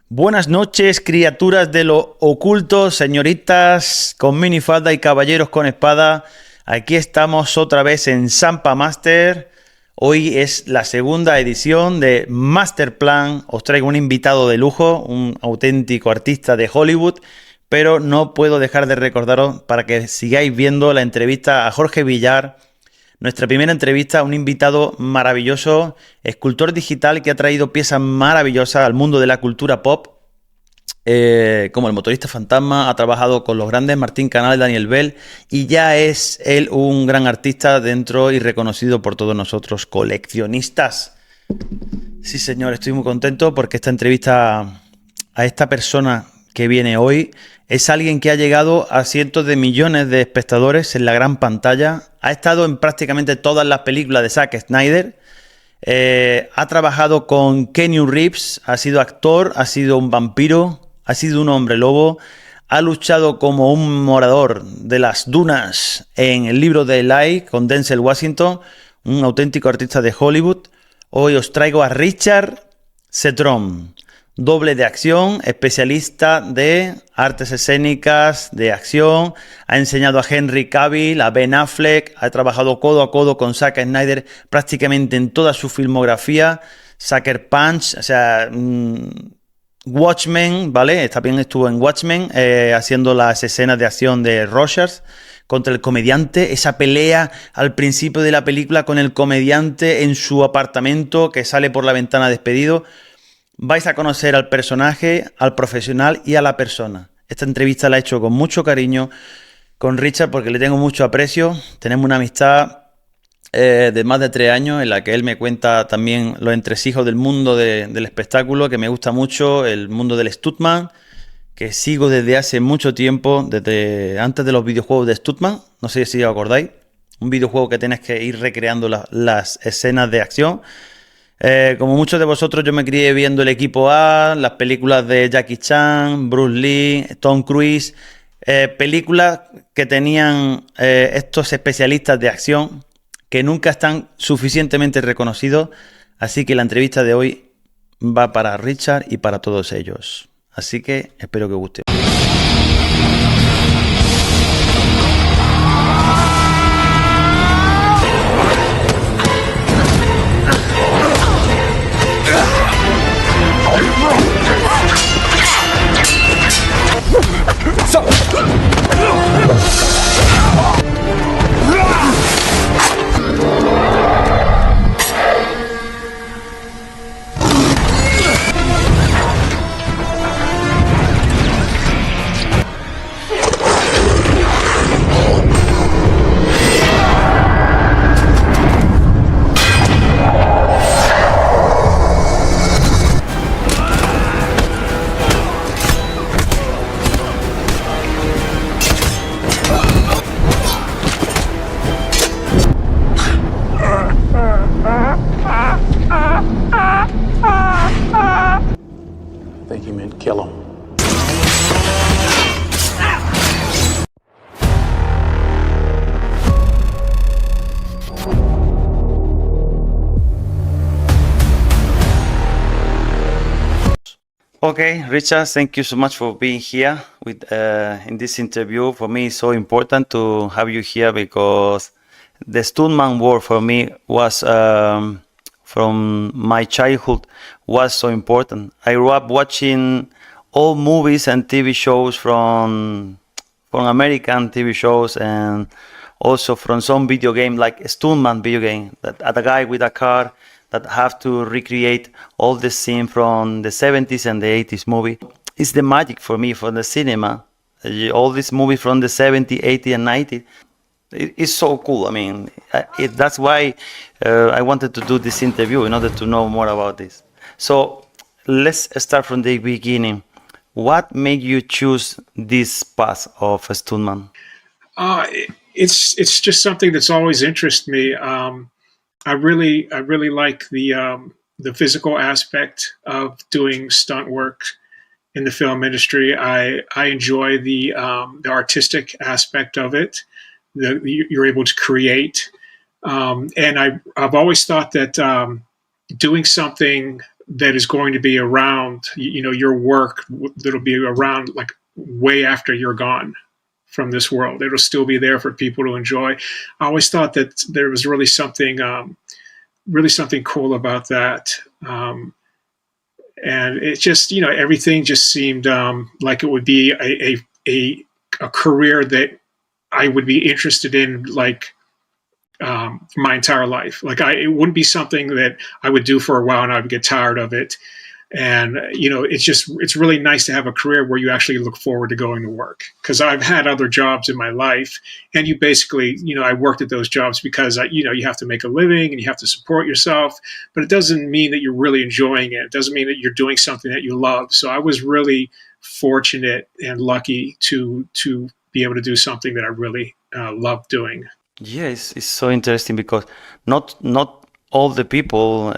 Buenas noches, criaturas de lo oculto, señoritas con minifalda y caballeros con espada. Aquí estamos otra vez en Sampa Master. Hoy es la segunda edición de Masterplan. Os traigo un invitado de lujo, un auténtico artista de Hollywood, pero no puedo dejar de recordaros para que sigáis viendo la entrevista a Jorge Villar. Nuestra primera entrevista a un invitado maravilloso, escultor digital que ha traído piezas maravillosas al mundo de la cultura pop, como el motorista fantasma. Ha trabajado con los grandes Martín Canal, Daniel Bell, y ya es él un gran artista dentro y reconocido por todos nosotros coleccionistas. Sí, señor, estoy muy contento porque esta entrevista a esta persona que viene hoy es alguien que ha llegado a cientos de millones de espectadores en la gran pantalla. Ha estado en prácticamente todas las películas de Zack Snyder. Ha trabajado con Keanu Reeves, ha sido actor, ha sido un vampiro, ha sido un hombre lobo. Ha luchado como un morador de las dunas en el libro de Eli con Denzel Washington, un auténtico artista de Hollywood. Hoy os traigo a Richard Cetrone, doble de acción, especialista de artes escénicas, de acción. Ha enseñado a Henry Cavill, a Ben Affleck, ha trabajado codo a codo con Zack Snyder prácticamente en toda su filmografía. Sucker Punch, o sea, Watchmen, ¿vale? También estuvo en Watchmen haciendo las escenas de acción de Rogers contra el comediante, esa pelea al principio de la película con el comediante en su apartamento que sale por la ventana despedido. Vais a conocer al personaje, al profesional y a la persona. Esta entrevista la he hecho con mucho cariño con Richard porque le tengo mucho aprecio. Tenemos una amistad de más de 3 años en la que él me cuenta también los entresijos del mundo del espectáculo, que me gusta mucho, el mundo del stuntman, que sigo desde hace mucho tiempo, desde antes de los videojuegos de stuntman. No sé si os acordáis. Un videojuego que tienes que ir recreando las escenas de acción. Como muchos de vosotros, yo me crié viendo el equipo A, las películas de Jackie Chan, Bruce Lee, Tom Cruise, películas que tenían estos especialistas de acción que nunca están suficientemente reconocidos. Así que la entrevista de hoy va para Richard y para todos ellos. Así que espero que os guste. Okay, Richard, thank you so much for being here with in this interview. For me, it's so important to have you here because the stuntman world for me was from my childhood was so important. I grew up watching all movies and TV shows from American TV shows and also from some video game like stuntman video game that a guy with a car that have to recreate all the scene from the 70s and the 80s movie. It's the magic for me for the cinema. All these movies from the 70s, 80s and 90s. It's so cool. I mean, that's why I wanted to do this interview in order to know more about this. So let's start from the beginning. What made you choose this path of a stuntman? It's just something that's always interested me. I really like the physical aspect of doing stunt work in the film industry. I enjoy the artistic aspect of it. You're able to create, and I've always thought that doing something that is going to be around, your work that'll be around like way after you're gone from this world. It'll still be there for people to enjoy. I always thought that there was really something cool about that. And it just, everything just seemed like it would be a career that I would be interested in, like my entire life. Like it wouldn't be something that I would do for a while and I would get tired of it. And it's really nice to have a career where you actually look forward to going to work. Because I've had other jobs in my life, and you basically, I worked at those jobs because you have to make a living and you have to support yourself. But it doesn't mean that you're really enjoying it. It doesn't mean that you're doing something that you love. So I was really fortunate and lucky to be able to do something that I really love doing. Yes, it's so interesting because not all the people,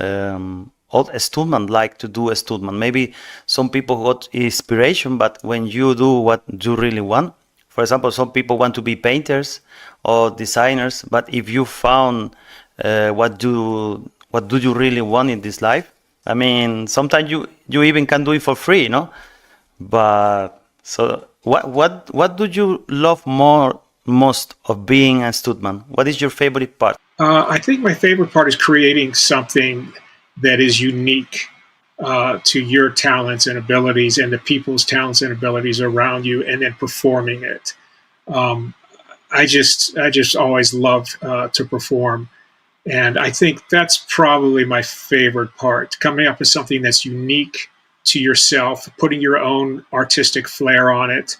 all stuntmen like to do a stuntman. Maybe some people got inspiration, but when you do what you really want, for example, some people want to be painters or designers, but if you found what do you really want in this life, I mean, sometimes you even can do it for free, no? But so what do you love most of being a stuntman? What is your favorite part? I think my favorite part is creating something that is unique to your talents and abilities and the people's talents and abilities around you, and then performing it. I just always love to perform. And I think that's probably my favorite part, coming up with something that's unique to yourself, putting your own artistic flair on it,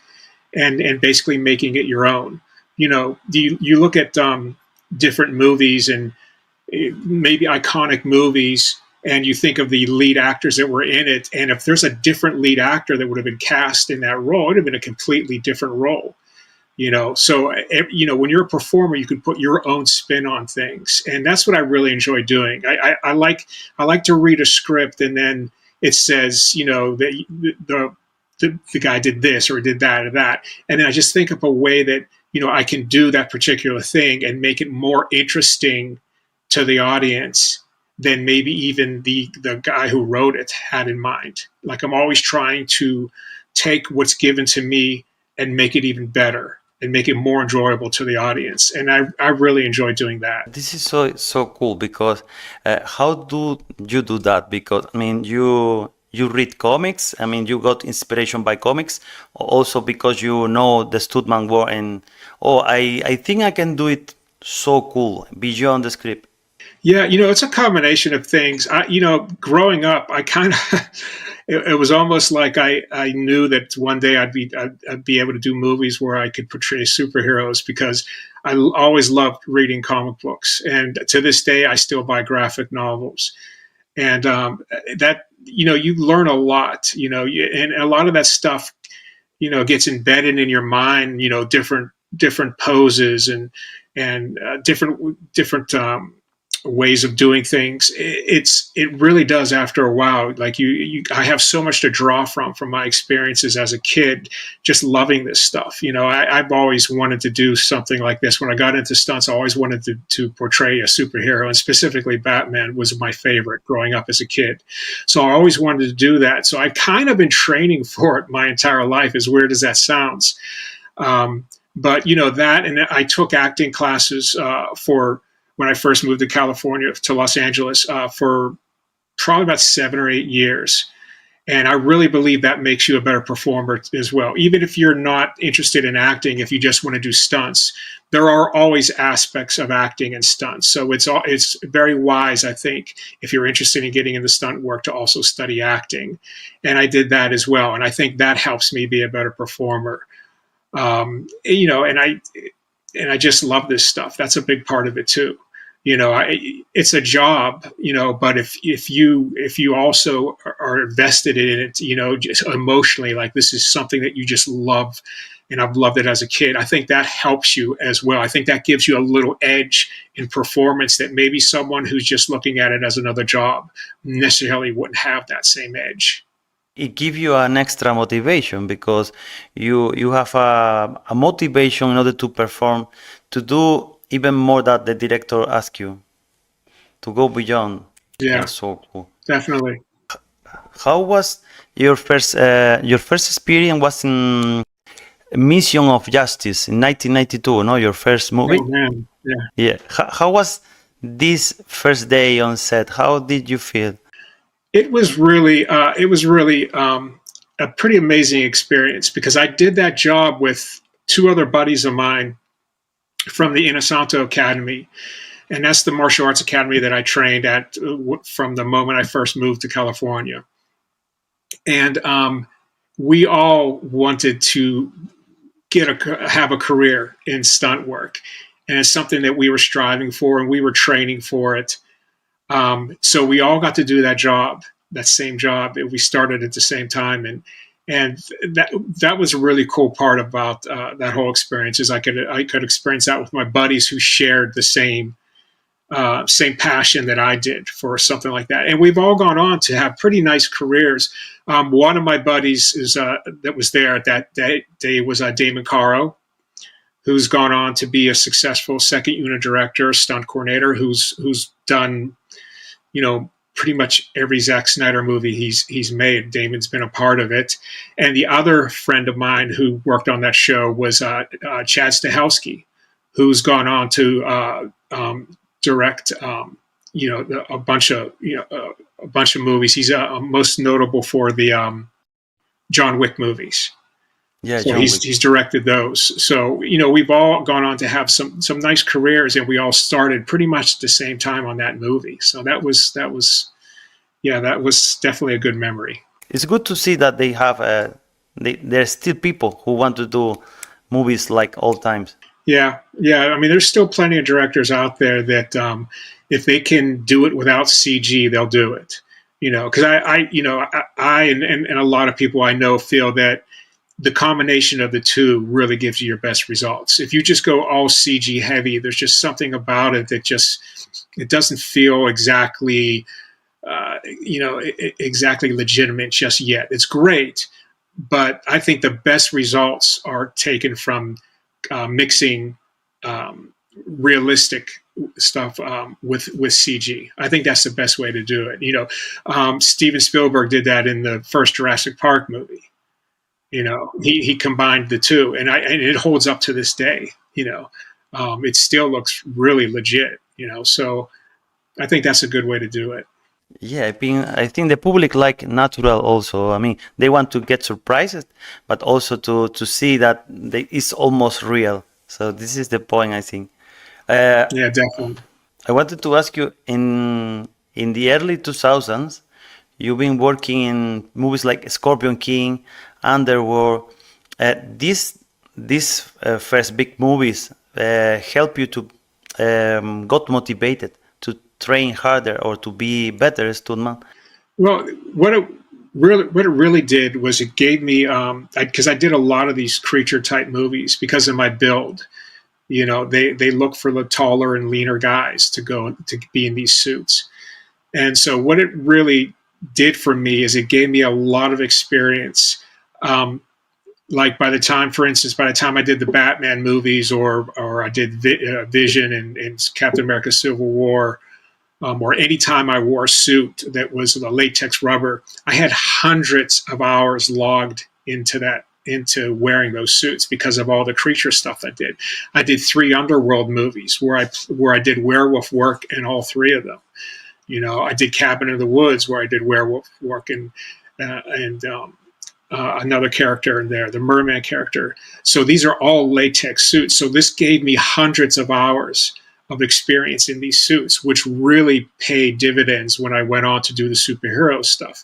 and basically making it your own. You look at different movies and maybe iconic movies, and you think of the lead actors that were in it, and if there's a different lead actor that would have been cast in that role, it would have been a completely different role. So when you're a performer, you can put your own spin on things, and that's what I really enjoy doing. I like to read a script, and then it says, that the guy did this or did that or that, and then I just think of a way that I can do that particular thing and make it more interesting to the audience than maybe even the guy who wrote it had in mind. Like, I'm always trying to take what's given to me and make it even better and make it more enjoyable to the audience. And I really enjoy doing that. This is so cool because how do you do that? Because I mean, you read comics. I mean, you got inspiration by comics, also because you know the stuntman world, and I think I can do it so cool beyond the script. Yeah, it's a combination of things. Growing up, I kind of it was almost like I knew that one day I'd be able to do movies where I could portray superheroes, because I always loved reading comic books, and to this day I still buy graphic novels, and that you learn a lot, and a lot of that stuff gets embedded in your mind, different poses and different ways of doing things. It really does after a while. Like I have so much to draw from my experiences as a kid, just loving this stuff. I've always wanted to do something like this. When I got into stunts, I always wanted to portray a superhero, and specifically Batman was my favorite growing up as a kid. So I always wanted to do that. So I've kind of been training for it my entire life, as weird as that sounds. But that, and I took acting classes for when I first moved to California, to Los Angeles, for probably about 7 or 8 years. And I really believe that makes you a better performer as well. Even if you're not interested in acting, if you just want to do stunts, there are always aspects of acting and stunts. So it's very wise, I think, if you're interested in getting into stunt work, to also study acting. And I did that as well. And I think that helps me be a better performer. And I just love this stuff. That's a big part of it too. It's a job, but if you also are invested in it, just emotionally, like this is something that you just love, and I've loved it as a kid, I think that helps you as well. I think that gives you a little edge in performance that maybe someone who's just looking at it as another job necessarily wouldn't have that same edge. It gives you an extra motivation because you have a motivation in order to perform, to do even more that the director asks you, to go beyond. Yeah, That's so cool. definitely. how was your first experience was in Mission of Justice in 1992, no? Your first movie? Oh man, yeah. Yeah. How was this first day on set? How did you feel? It was really a pretty amazing experience because I did that job with two other buddies of mine from the Inosanto Academy, and that's the martial arts academy that I trained at from the moment I first moved to California. And we all wanted to have a career in stunt work, and it's something that we were striving for, and we were training for it. So we all got to do that same job. We started at the same time, and that was a really cool part about that whole experience. Is I could experience that with my buddies who shared the same passion that I did for something like that. And we've all gone on to have pretty nice careers. One of my buddies that was there at that day was Damon Caro, who's gone on to be a successful second unit director, stunt coordinator, who's done, pretty much every Zack Snyder movie he's made. Damon's been a part of it. And the other friend of mine who worked on that show was Chad Stahelski, who's gone on to direct, a bunch of movies. He's most notable for the John Wick movies. Yeah, So John Wick. he's directed those. So we've all gone on to have some nice careers, and we all started pretty much at the same time on that movie. So that was definitely a good memory. It's good to see that they have there's still people who want to do movies like old times. Yeah. I mean, there's still plenty of directors out there that if they can do it without CG, they'll do it. Because I and a lot of people I know feel that the combination of the two really gives you your best results. If you just go all CG heavy, there's just something about it that it doesn't feel exactly, exactly legitimate just yet. It's great, but I think the best results are taken from mixing realistic stuff with CG. I think that's the best way to do it. Steven Spielberg did that in the first Jurassic Park movie. He combined the two, and it holds up to this day. It still looks really legit. So I think that's a good way to do it. Yeah, I think the public like natural also. I mean, they want to get surprised, but also to see that it's almost real. So this is the point, I think. Yeah, definitely. I wanted to ask you in the early 2000s, you've been working in movies like Scorpion King, Underworld. These first big movies help you to got motivated to train harder or to be better stuntman? Well, what it really did was it gave me because I did a lot of these creature type movies because of my build. They look for the taller and leaner guys to go to be in these suits, and so what it really did for me is it gave me a lot of experience. Like by the time I did the Batman movies or I did Vision and Captain America Civil War, or any time I wore a suit that was the latex rubber, I had hundreds of hours logged into wearing those suits because of all the creature stuff I did. I did 3 Underworld movies where I did werewolf work in all 3 of them. I did Cabin in the Woods where I did werewolf work and another character in there, the merman character. So these are all latex suits. So this gave me hundreds of hours of experience in these suits, which really paid dividends when I went on to do the superhero stuff.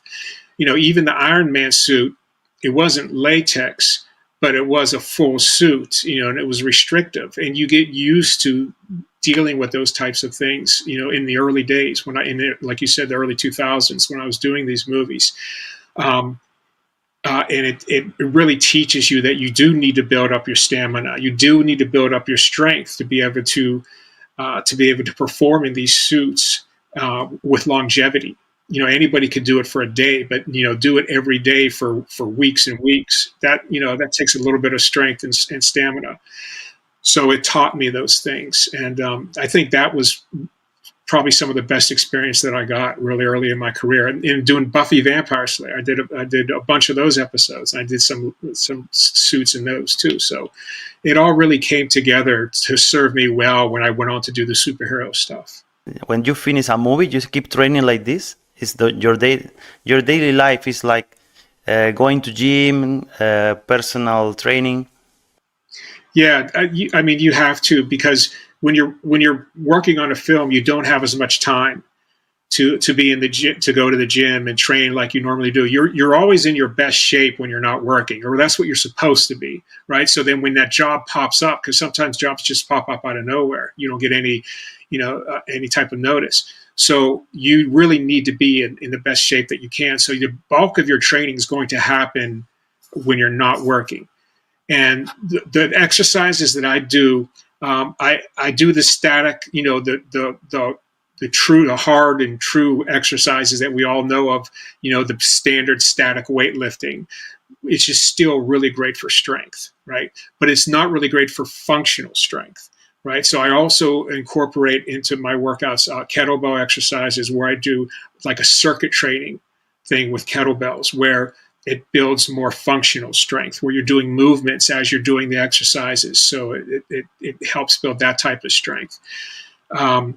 Even the Iron Man suit, it wasn't latex, but it was a full suit, and it was restrictive. And you get used to dealing with those types of things, in the early days like you said, the early 2000s when I was doing these movies. And it really teaches you that you do need to build up your stamina. You do need to build up your strength to be able to perform in these suits with longevity. Anybody could do it for a day, but do it every day for weeks and weeks. That takes a little bit of strength and stamina. So it taught me those things, and I think that was probably some of the best experience that I got really early in my career. And in doing Buffy Vampire Slayer, I did a bunch of those episodes. I did some suits in those too. So it all really came together to serve me well when I went on to do the superhero stuff. When you finish a movie, you keep training like this? Your daily life is like going to gym, personal training? Yeah, I mean, you have to, because when you're working on a film, you don't have as much time to be in the gym, to go to the gym and train like you normally do. You're always in your best shape when you're not working, or that's what you're supposed to be, right? So then when that job pops up, because sometimes jobs just pop up out of nowhere, you don't get any, any type of notice. So you really need to be in the best shape that you can. So the bulk of your training is going to happen when you're not working. And the exercises that I do, I do the static, the hard and true exercises that we all know of, the standard static weightlifting. It's just still really great for strength, right? But it's not really great for functional strength, right? So I also incorporate into my workouts kettlebell exercises, where I do like a circuit training thing with kettlebells, where it builds more functional strength, where you're doing movements as you're doing the exercises. So it helps build that type of strength. I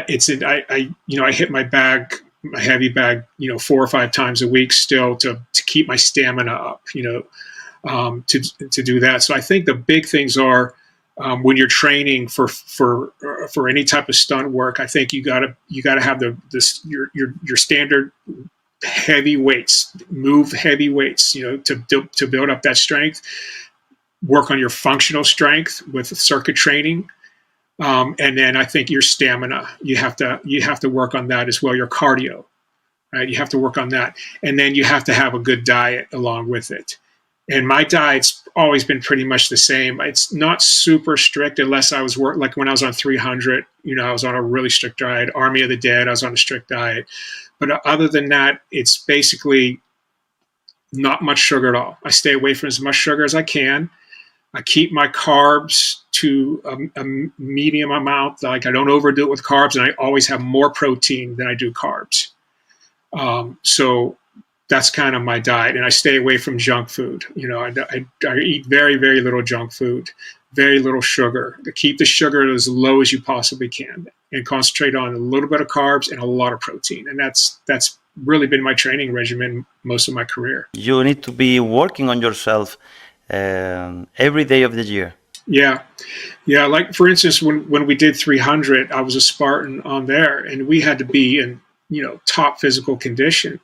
hit my heavy bag, 4 or 5 times a week still to keep my stamina up, to do that. So I think the big things are, when you're training for any type of stunt work, I think you gotta have your standard heavy weights, move heavy weights, to build up that strength. Work on your functional strength with circuit training. And then I think your stamina, you have to work on that as well. Your cardio, right? You have to work on that. And then you have to have a good diet along with it. And my diet's always been pretty much the same. It's not super strict unless I was like when I was on 300, I was on a really strict diet. Army of the Dead, I was on a strict diet. But other than that, it's basically not much sugar at all. I stay away from as much sugar as I can. I keep my carbs to a medium amount. Like I don't overdo it with carbs, and I always have more protein than I do carbs. So that's kind of my diet, and I stay away from junk food. I eat very, very little junk food, very little sugar. To keep the sugar as low as you possibly can, and concentrate on a little bit of carbs and a lot of protein. And that's really been my training regimen most of my career. You need to be working on yourself every day of the year. Yeah. Like for instance, when we did 300, I was a Spartan on there, and we had to be in top physical condition.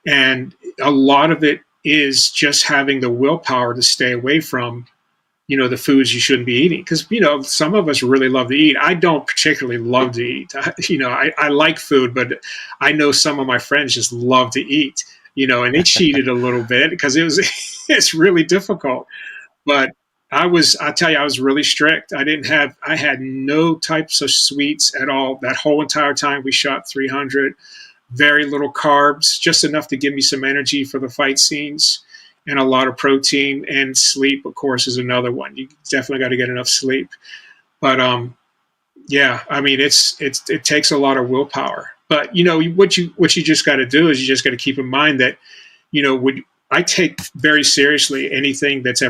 And a lot of it is just having the willpower to stay away from, the foods you shouldn't be eating. Because, some of us really love to eat. I don't particularly love to eat. I like food, but I know some of my friends just love to eat, and they cheated a little bit because it's really difficult. But I was really strict. I had no types of sweets at all. That whole entire time we shot 300. Very little carbs, just enough to give me some energy for the fight scenes, and a lot of protein. And sleep, of course, is another one. You definitely got to get enough sleep. But it takes a lot of willpower. But what you just got to do is you just got to keep in mind that I take very seriously anything that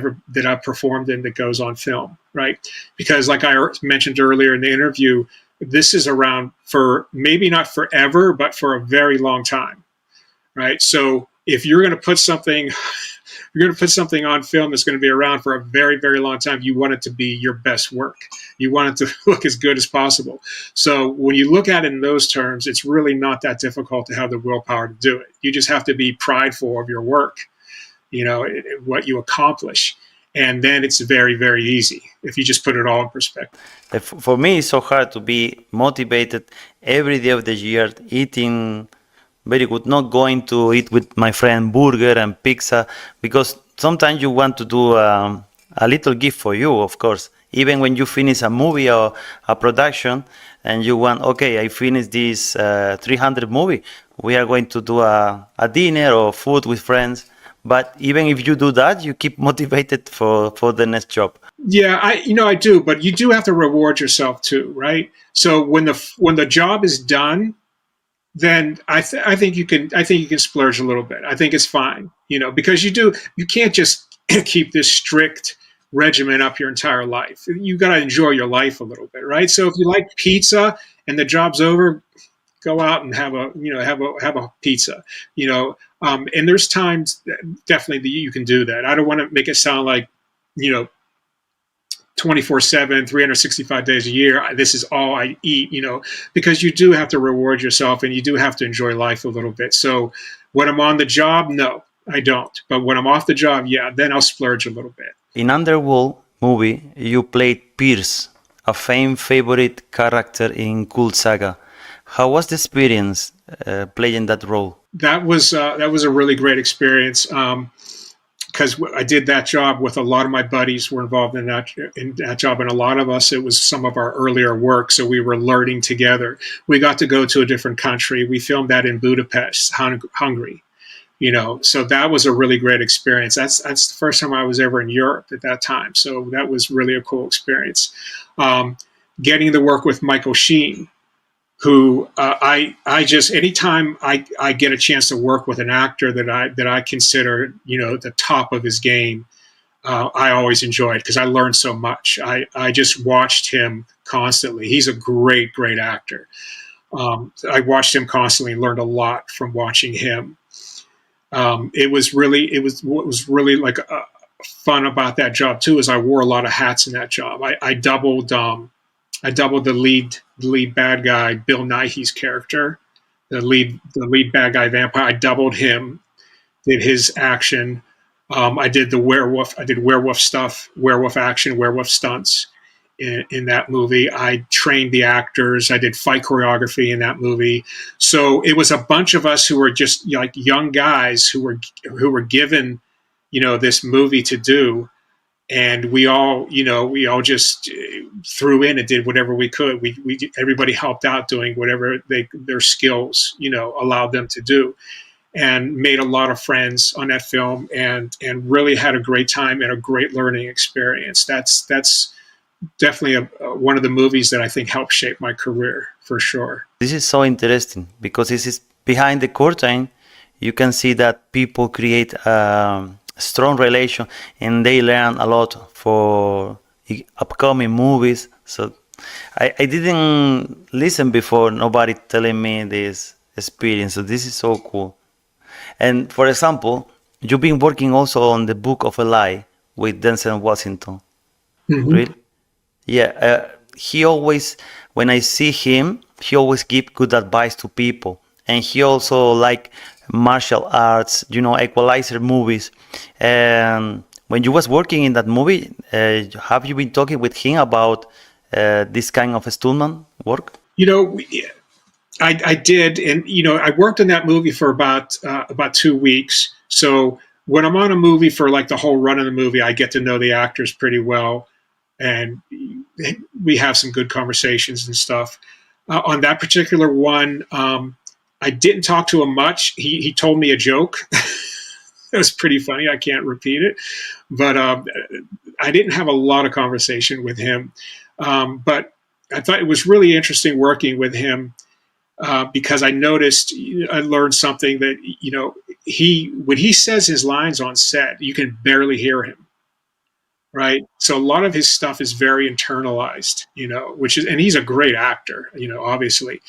I've performed in that goes on film, right? Because like I mentioned earlier in the interview, this is around for maybe not forever, but for a very long time, right? So if you're going to put something on film that's going to be around for a very, very long time, you want it to be your best work. You want it to look as good as possible. So when you look at it in those terms, it's really not that difficult to have the willpower to do it. You just have to be prideful of your work, what you accomplish. And then it's very, very easy if you just put it all in perspective. For me, it's so hard to be motivated every day of the year, eating very good, not going to eat with my friend burger and pizza, because sometimes you want to do a little gift for you, of course. Even when you finish a movie or a production and you want, okay, I finished this 300 movie, we are going to do a dinner or food with friends. But even if you do that, you keep motivated for the next job. Yeah, I do, but you do have to reward yourself too, right? So when the job is done, then I think you can splurge a little bit. I think it's fine, because you can't just keep this strict regimen up your entire life. You got to enjoy your life a little bit, right? So if you like pizza and the job's over, go out and have a pizza, and there's times definitely that you can do that. I don't want to make it sound like, you know, 24/7, 365 days a year, this is all I eat, because you do have to reward yourself and you do have to enjoy life a little bit. So when I'm on the job, no, I don't. But when I'm off the job, yeah, then I'll splurge a little bit. In Underworld movie, you played Pierce, a favorite character in Cult Saga. How was the experience playing that role? That was a really great experience. Because I did that job with a lot of my buddies were involved in that job, and a lot of us, it was some of our earlier work, so we were learning together. We got to go to a different country. We filmed that in Budapest, Hungary. So that was a really great experience. That's the first time I was ever in Europe at that time, so that was really a cool experience. Getting to work with Michael Sheen, who I just anytime I get a chance to work with an actor that I consider the top of his game, I always enjoy it because I learned so much. I just watched him constantly. He's a great actor. I watched him constantly and learned a lot from watching him. What was really like fun about that job too is I wore a lot of hats in that job. I doubled the lead bad guy, Bill Nighy's character, the lead bad guy vampire. I doubled him, did his action. I did werewolf stuff, werewolf action, werewolf stunts in that movie. I trained the actors. I did fight choreography in that movie. So it was a bunch of us who were just like young guys who were given, this movie to do. And we all just threw in and did whatever we could. Everybody helped out doing whatever their skills, allowed them to do, and made a lot of friends on that film, and really had a great time and a great learning experience. That's definitely one of the movies that I think helped shape my career for sure. This is so interesting because this is behind the curtain. You can see that people create strong relation and they learn a lot for upcoming movies. So I didn't listen before, nobody telling me this experience, so this is so cool. And for example, you've been working also on the Book of Eli with Denzel Washington. Mm-hmm. Really? Yeah, he always, when I see him, he always give good advice to people, and he also like martial arts, equalizer movies. And when you was working in that movie, have you been talking with him about this kind of stuntman work? I did, and I worked in that movie for about 2 weeks. So when I'm on a movie for like the whole run of the movie, I get to know the actors pretty well, and we have some good conversations and stuff. On that particular one, I didn't talk to him much. He told me a joke. It was pretty funny. I can't repeat it, but I didn't have a lot of conversation with him. But I thought it was really interesting working with him because I learned something that when he says his lines on set, you can barely hear him. Right. So a lot of his stuff is very internalized, and he's a great actor, obviously.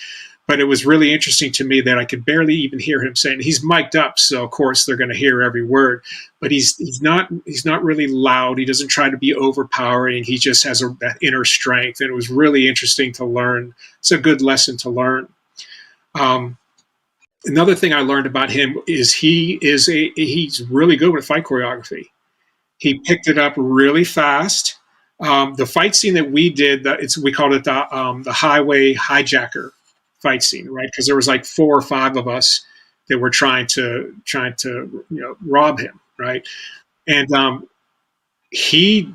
But it was really interesting to me that I could barely even hear him saying. He's mic'd up, so of course they're going to hear every word. But he's not really loud. He doesn't try to be overpowering. He just has that inner strength, and it was really interesting to learn. It's a good lesson to learn. Another thing I learned about him is he's really good with fight choreography. He picked it up really fast. The fight scene that we did, we called it the highway hijacker fight scene, right? Because there was like 4 or 5 of us that were trying to rob him, right? And he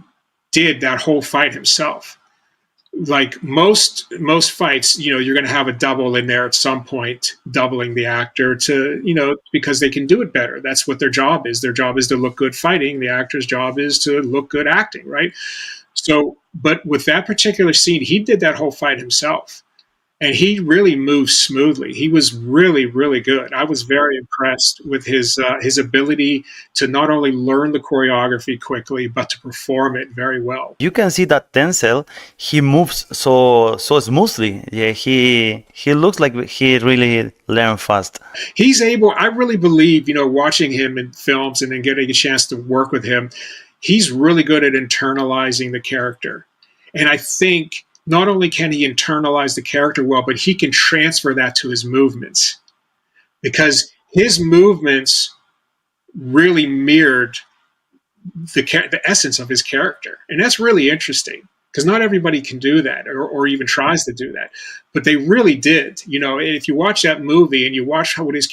did that whole fight himself. like most fights, you're going to have a double in there at some point, doubling the actor to, because they can do it better. That's what their job is. Their job is to look good fighting. The actor's job is to look good acting, right? So, but with that particular scene, he did that whole fight himself. And he really moved smoothly. He was really, really good. I was very impressed with his ability to not only learn the choreography quickly, but to perform it very well. You can see that Denzel, he moves so smoothly. Yeah, he looks like he really learned fast. He's able. I really believe, watching him in films and then getting a chance to work with him, he's really good at internalizing the character. And I think not only can he internalize the character well, but he can transfer that to his movements, because his movements really mirrored the essence of his character. And that's really interesting, because not everybody can do that or even tries to do that. But they really did. If you watch that movie and you watch how his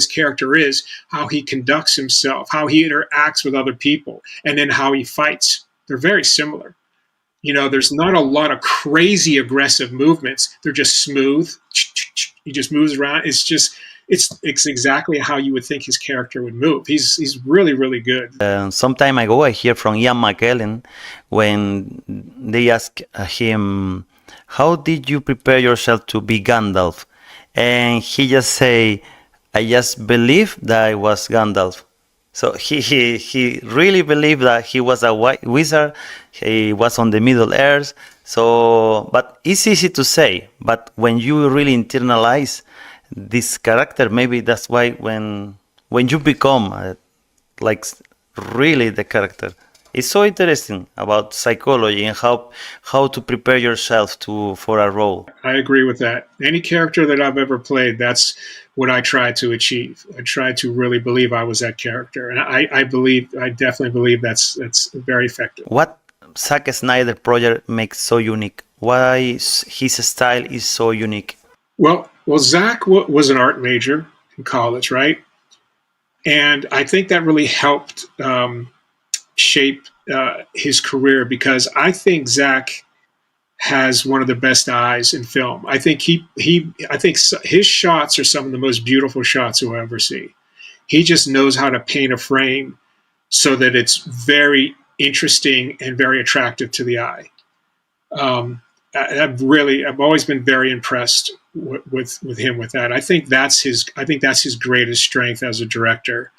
character is, how he conducts himself, how he interacts with other people, and then how he fights, they're very similar. There's not a lot of crazy aggressive movements. They're just smooth. He just moves around. It's exactly how you would think his character would move. He's really, really good. Some time ago, I hear from Ian McKellen when they ask him, "How did you prepare yourself to be Gandalf?" And he just say, "I just believed that I was Gandalf." So he really believed that he was a wizard. He was on the Middle Earth. So, but it's easy to say. But when you really internalize this character, maybe that's why when you become like really the character, it's so interesting about psychology and how to prepare yourself for a role. I agree with that. Any character that I've ever played, that's what I try to achieve. I try to really believe I was that character, and I definitely believe that's very effective. What Zack Snyder project makes so unique? Why his style is so unique? Well, Zack was an art major in college, right? And I think that really helped shape his career, because I think Zack has one of the best eyes in film. I think his shots are some of the most beautiful shots you'll ever see. He just knows how to paint a frame so that it's very interesting and very attractive to the eye. I've always been very impressed with him with that. I think that's his greatest strength as a director.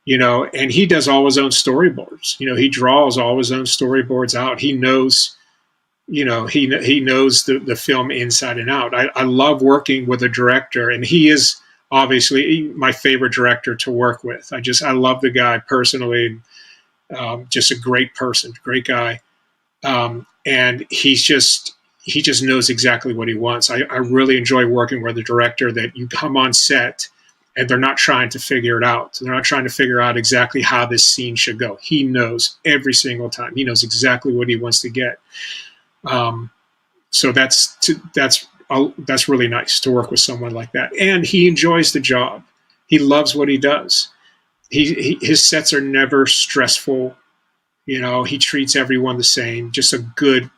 And he does all his own storyboards. He draws all his own storyboards out. He knows, he knows the film inside and out. I love working with a director, and he is obviously my favorite director to work with. I love the guy personally. Just a great person, great guy. And he just knows exactly what he wants. I really enjoy working with a director that you come on set and they're not trying to figure it out. They're not trying to figure out exactly how this scene should go. He knows every single time. He knows exactly what he wants to get. So that's really nice to work with someone like that. And he enjoys the job. He loves what he does. His sets are never stressful. He treats everyone the same. Just a good,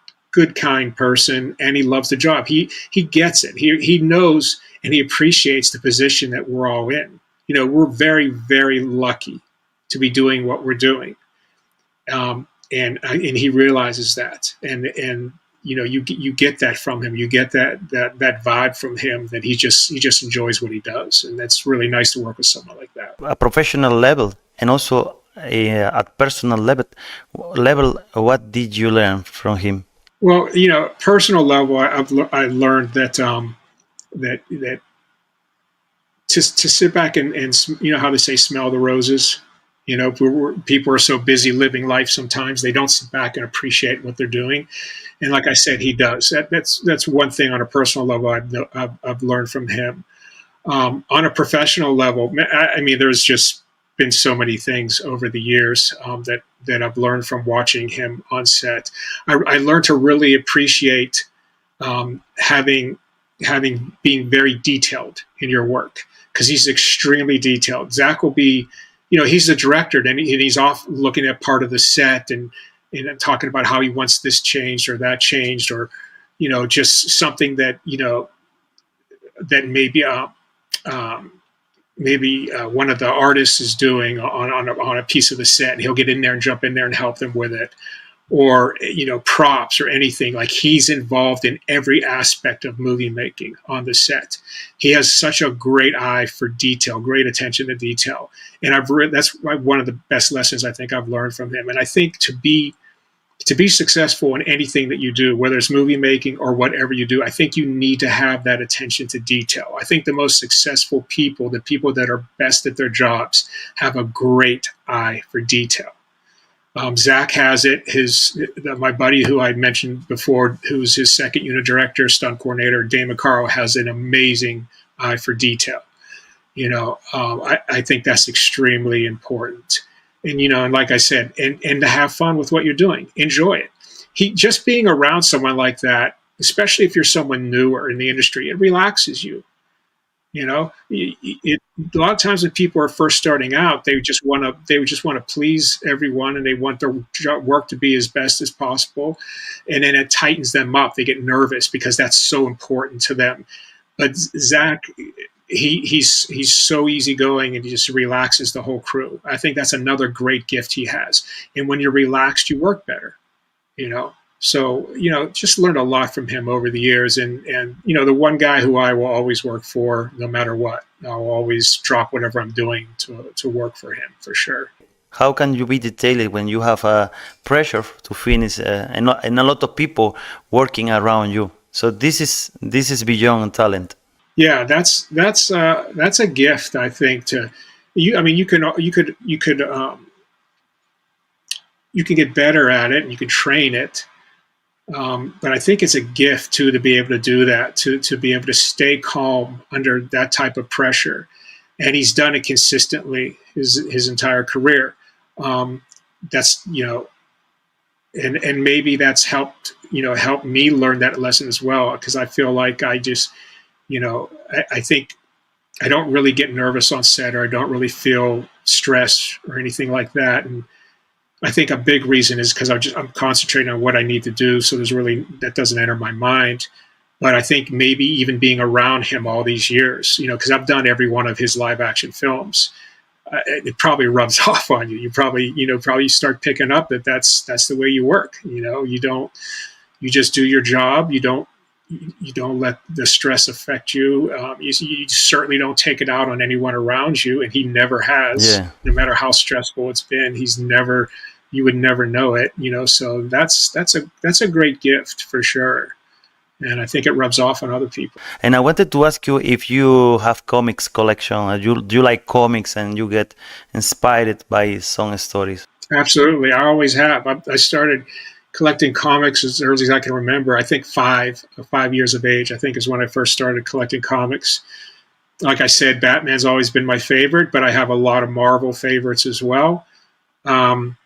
kind person, and he loves the job. He gets it. He knows and he appreciates the position that we're all in. We're very, very lucky to be doing what we're doing, and he realizes that. And you get that from him. You get that vibe from him that he just enjoys what he does, and that's really nice to work with someone like that. A professional level, and also at personal level, what did you learn from him? Well, personal level, I learned that that to sit back and how they say, smell the roses. People are so busy living life sometimes they don't sit back and appreciate what they're doing. And like I said, he does. That's one thing on a personal level I've learned from him. On a professional level, I mean, there's just been so many things over the years that I've learned from watching him on set. I learned to really appreciate being very detailed in your work, because he's extremely detailed. Zack will be, he's the director, and he's off looking at part of the set and talking about how he wants this changed or that changed, or just something that, that maybe one of the artists is doing on a piece of the set, and he'll get in there and jump in there and help them with it, or props or anything. Like, he's involved in every aspect of movie making on the set. He has such a great eye for detail, great attention to detail, and that's one of the best lessons I think I've learned from him. And I think to be successful in anything that you do, whether it's movie making or whatever you do, I think you need to have that attention to detail. I think the most successful people, the people that are best at their jobs, have a great eye for detail. Zack has it. My buddy who I mentioned before, who's his second unit director, stunt coordinator, Dave McCarroll, has an amazing eye for detail. I think that's extremely important. And, and like I said, and to have fun with what you're doing, enjoy it. Just being around someone like that, especially if you're someone newer in the industry, it relaxes you. A lot of times when people are first starting out, they just want to please everyone, and they want their work to be as best as possible. And then it tightens them up. They get nervous because that's so important to them. But Zack, he's so easygoing, and he just relaxes the whole crew. I think that's another great gift he has. And when you're relaxed, you work better, So, just learned a lot from him over the years. And the one guy who I will always work for, no matter what. I'll always drop whatever I'm doing to work for him, for sure. How can you be detailed when you have a pressure to finish and a lot of people working around you? So this is beyond talent. Yeah, that's a gift, I think. To you, I mean, you can get better at it, and you can train it. But I think it's a gift too to be able to do that, to be able to stay calm under that type of pressure. And he's done it consistently his entire career. That's and maybe that's helped me learn that lesson as well, because I feel like I just I think I don't really get nervous on set, or I don't really feel stress or anything like that. And I think a big reason is because I'm concentrating on what I need to do, so that doesn't enter my mind. But I think maybe even being around him all these years, because I've done every one of his live action films, it probably rubs off on you. You probably start picking up that's the way you work. You just do your job. You don't let the stress affect you. You certainly don't take it out on anyone around you, and he never has. Yeah. No matter how stressful it's been, you would never know it. So that's a great gift for sure, and I think it rubs off on other people. And I wanted to ask you if you have comics collection. Do you like comics, and you get inspired by some stories? Absolutely, I always have. I started collecting comics as early as I can remember. I think 5 years of age, I think, is when I first started collecting comics. Like I said, Batman's always been my favorite, but I have a lot of Marvel favorites as well. And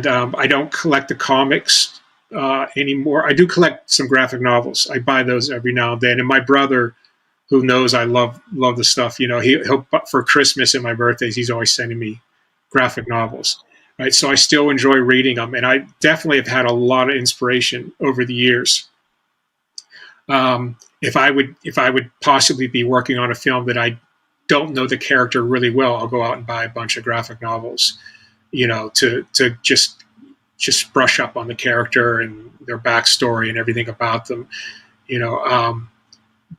I don't collect the comics anymore. I do collect some graphic novels. I buy those every now and then. And my brother, who knows I love the stuff, he'll for Christmas and my birthdays, he's always sending me graphic novels. Right, so I still enjoy reading them, and I definitely have had a lot of inspiration over the years. If I would possibly be working on a film that I don't know the character really well, I'll go out and buy a bunch of graphic novels, to just brush up on the character and their backstory and everything about them,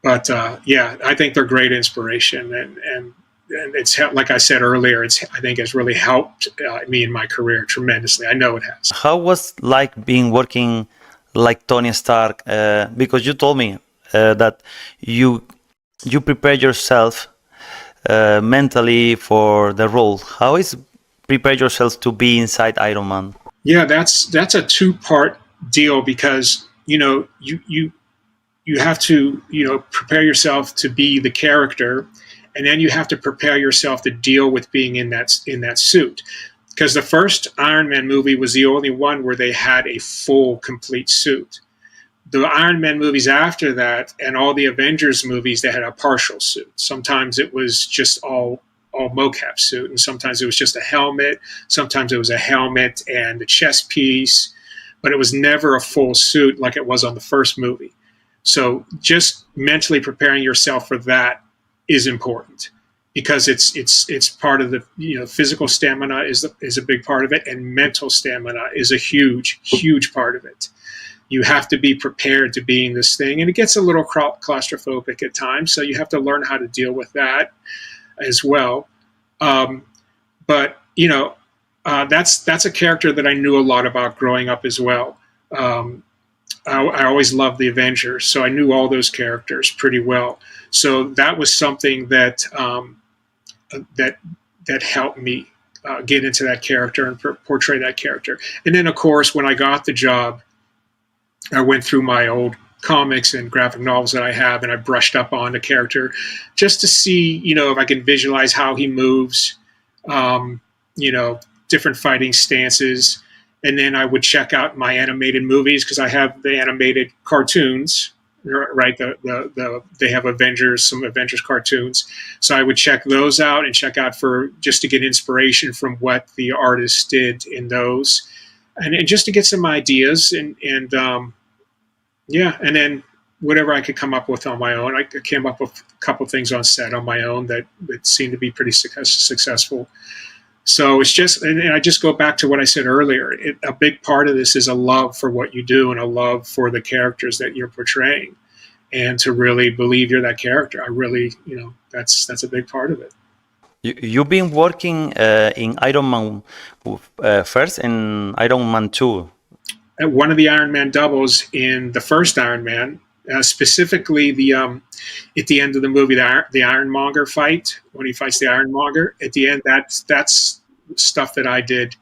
But I think they're great inspiration, and it's, like I said earlier, I think it's really helped me in my career tremendously. I know it has. How was like being working like Tony Stark? Because you told me that you prepare yourself mentally for the role. How is prepare yourself to be inside Iron Man? Yeah, that's a 2-part deal, because you have to prepare yourself to be the character. And then you have to prepare yourself to deal with being in that suit. Because the first Iron Man movie was the only one where they had a full, complete suit. The Iron Man movies after that, and all the Avengers movies, they had a partial suit. Sometimes it was just all mocap suit, and sometimes it was just a helmet. Sometimes it was a helmet and a chest piece. but it was never a full suit like it was on the first movie. So just mentally preparing yourself for that is important, because it's part of the, physical stamina is a big part of it, and mental stamina is a huge part of it. You have to be prepared to be in this thing, and it gets a little claustrophobic at times, so you have to learn how to deal with that as well. But that's a character that I knew a lot about growing up as well. I always loved the Avengers, so I knew all those characters pretty well. So that was something that that helped me get into that character and portray that character. And then, of course, when I got the job, I went through my old comics and graphic novels that I have, and I brushed up on the character just to see, if I can visualize how he moves, different fighting stances. And then I would check out my animated movies, because I have the animated cartoons, right? They have some Avengers cartoons. So I would check those out and check out just to get inspiration from what the artists did in those, and just to get some ideas and then whatever I could come up with on my own. I came up with a couple of things on set on my own that seemed to be pretty successful. So it's just, and I just go back to what I said earlier. A big part of this is a love for what you do and a love for the characters that you're portraying, and to really believe you're that character. I really, that's a big part of it. You've been working in Iron Man first and Iron Man 2. One of the Iron Man doubles in the first Iron Man, specifically at the end of the movie, the Ironmonger fight, when he fights the Ironmonger at the end, that's stuff that I did.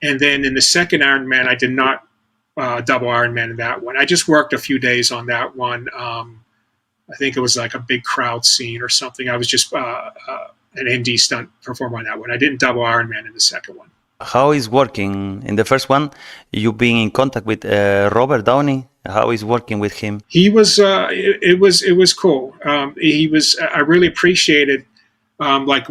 And then in the second Iron Man, I did not double Iron Man in that one. I just worked a few days on that one. I think it was like a big crowd scene or something. I was just an ND stunt performer on that one. I didn't double Iron Man in the second one. How is working in the first one? You've been in contact with Robert Downey. How is working with him? He was. It was cool. He was. I really appreciated. Like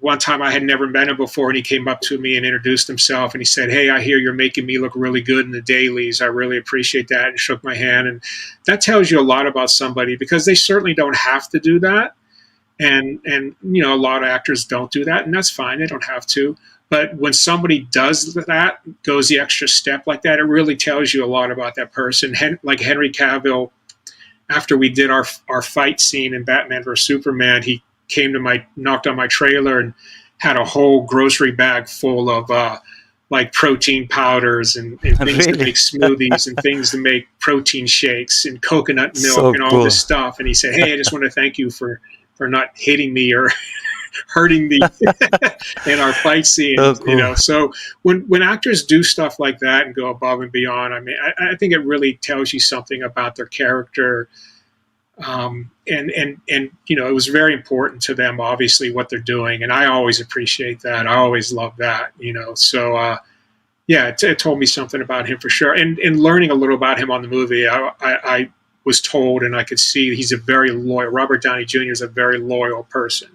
one time, I had never met him before, and he came up to me and introduced himself, and he said, "Hey, I hear you're making me look really good in the dailies. I really appreciate that," and shook my hand. And that tells you a lot about somebody, because they certainly don't have to do that, and a lot of actors don't do that, and that's fine. They don't have to. But when somebody does that, goes the extra step like that, it really tells you a lot about that person. Like Henry Cavill, after we did our fight scene in Batman vs Superman, he came knocked on my trailer and had a whole grocery bag full of like protein powders and things to make smoothies and things to make protein shakes and coconut milk and all this stuff. And he said, "Hey, I just want to thank you for not hitting me or hurting me in our fight scene." Cool. So when actors do stuff like that and go above and beyond, I mean, I think it really tells you something about their character. And it was very important to them, obviously, what they're doing. And I always appreciate that. I always love that, so, it told me something about him for sure. And learning a little about him on the movie, I was told, and I could see he's a very loyal, Robert Downey Jr. is a very loyal person.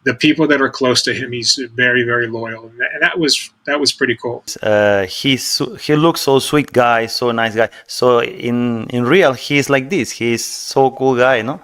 The people that are close to him, he's very, very loyal, and that was pretty cool. He looks so sweet guy, so nice guy. So in real, he's like this. He's so cool guy, no?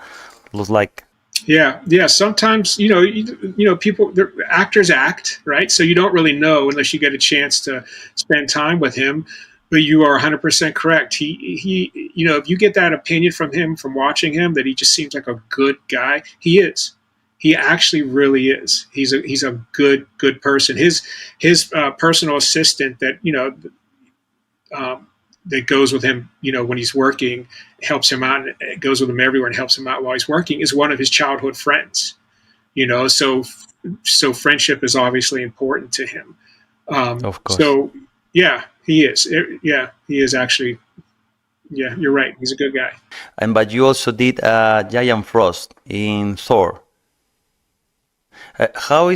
Looks like. Yeah. Sometimes people, actors act, right? So you don't really know unless you get a chance to spend time with him. But you are 100% correct. He if you get that opinion from him, from watching him, that he just seems like a good guy, he is. He actually really is. He's a good person. His personal assistant that that goes with him, when he's working, helps him out, and goes with him everywhere and helps him out while he's working, is one of his childhood friends. So friendship is obviously important to him. Of course. So yeah, he is. He is actually. Yeah, you're right. He's a good guy. But you also did Giant Frost in Thor. How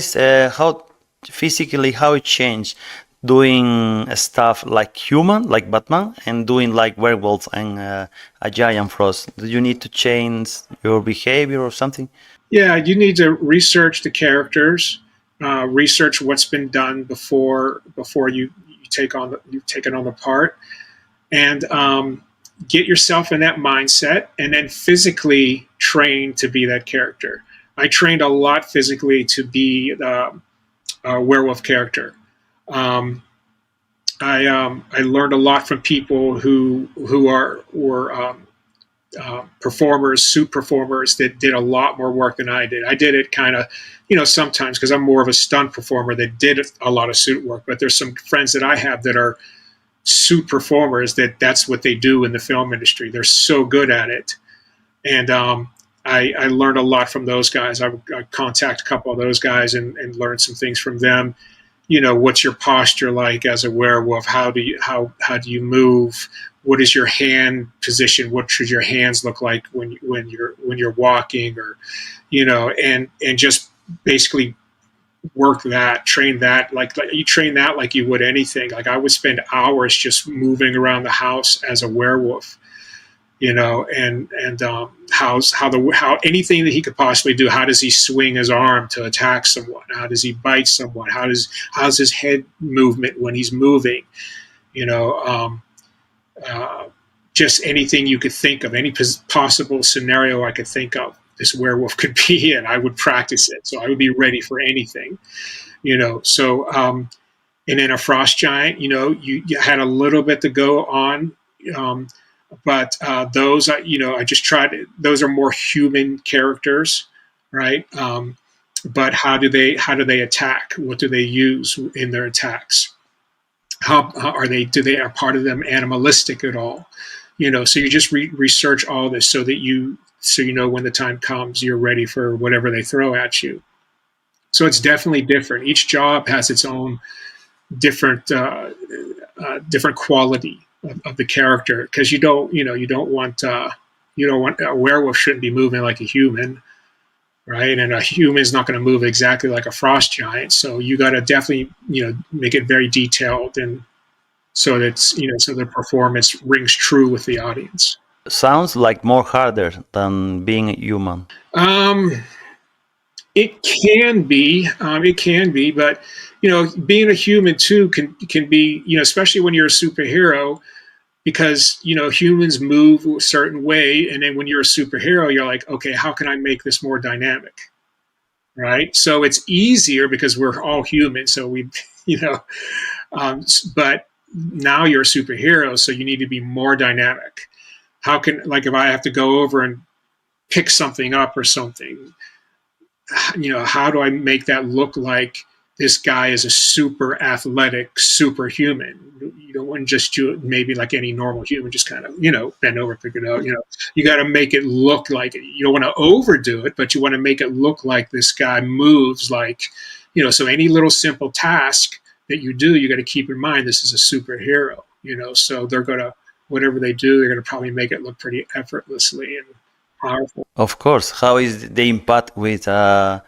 physically it changed doing stuff like human, like Batman, and doing like werewolf and a Giant Frost? Do you need to change your behavior or something? Yeah, you need to research the characters, research what's been done before you've taken on the part. and get yourself in that mindset, and then physically train to be that character. I trained a lot physically to be a werewolf character. I learned a lot from people who were performers, suit performers that did a lot more work than I did. I did it kind of, sometimes because I'm more of a stunt performer that did a lot of suit work. But there's some friends that I have that are suit performers that's what they do in the film industry. They're so good at it, and I learned a lot from those guys. I contact a couple of those guys and learn some things from them. What's your posture like as a werewolf? How do you move? What is your hand position? What should your hands look like when you're walking, or and just basically work that, train that like you train that like you would anything. Like I would spend hours just moving around the house as a werewolf, and how anything that he could possibly do. How does he swing his arm to attack someone? How does he bite someone? How's his head movement when he's moving? Just anything you could think of, any possible scenario I could think of, this werewolf could be in. I would practice it, so I would be ready for anything. So and then a frost giant, you had a little bit to go on. But those, I just tried. Those are more human characters, right? But how do they attack? What do they use in their attacks? How are they? Are part of them animalistic at all? So you just research all this so when the time comes, you're ready for whatever they throw at you. So it's definitely different. Each job has its own different quality of the character, because you don't want a werewolf shouldn't be moving like a human, right? And a human is not going to move exactly like a frost giant. So you got to definitely make it very detailed, and so that's so the performance rings true with the audience. Sounds like more harder than being human. It can be, but being a human too can be, especially when you're a superhero, because humans move a certain way, and then when you're a superhero, you're like, okay, how can I make this more dynamic, right? So it's easier because we're all human, so we, but now you're a superhero, so you need to be more dynamic. How can, like, if I have to go over and pick something up or something, how do I make that look like this guy is a super athletic superhuman? You don't want to just do it maybe like any normal human, just kind of, bend over, pick it out. You got to make it look like it. You don't want to overdo it, but you want to make it look like this guy moves like, so any little simple task that you do, you got to keep in mind, this is a superhero, so they're going to, whatever they do, they're going to probably make it look pretty effortlessly and powerful. Of course. How is the impact with a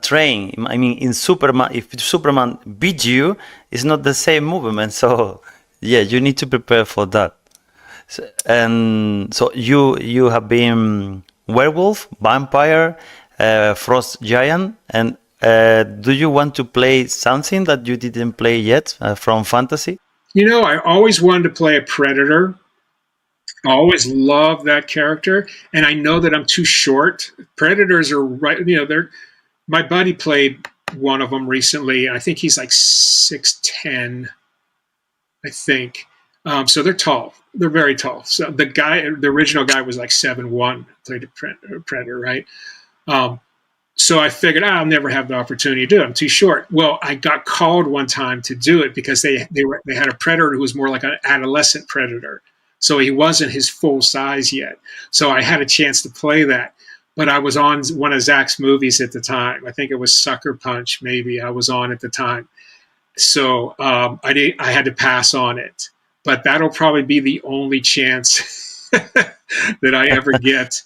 train? I mean, in Superman, if Superman beats you, it's not the same movement. So, yeah, you need to prepare for that. So you have been werewolf, vampire, frost giant, and do you want to play something that you didn't play yet from fantasy? I always wanted to play a predator. I always loved that character, and I know that I'm too short. Predators are right. My buddy played one of them recently. I think he's like 6'10", I think. So they're tall. They're very tall. So the original guy was like 7'1", played a predator, right? So I figured I'll never have the opportunity to do it. I'm too short. Well, I got called one time to do it because they had a predator who was more like an adolescent predator. So he wasn't his full size yet. So I had a chance to play that. But I was on one of Zack's movies at the time. I think it was Sucker Punch, maybe I was on at the time. So I had to pass on it. But that'll probably be the only chance that I ever get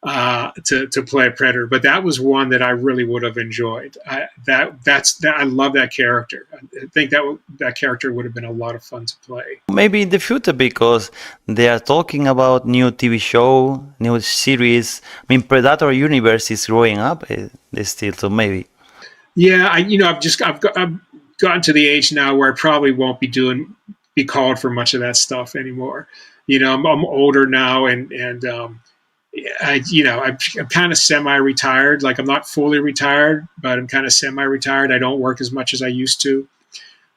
to play a predator. But that was one that I really would have enjoyed. I love that character. I think that character would have been a lot of fun to play. Maybe in the future, because they are talking about new TV show, new series. I mean, Predator universe is growing up still, so maybe. Yeah, I've gotten to the age now where I probably won't be doing be called for much of that stuff anymore. I'm older now, and I'm kind of semi-retired. Like, I'm not fully retired, but I'm kind of semi-retired. I don't work as much as I used to.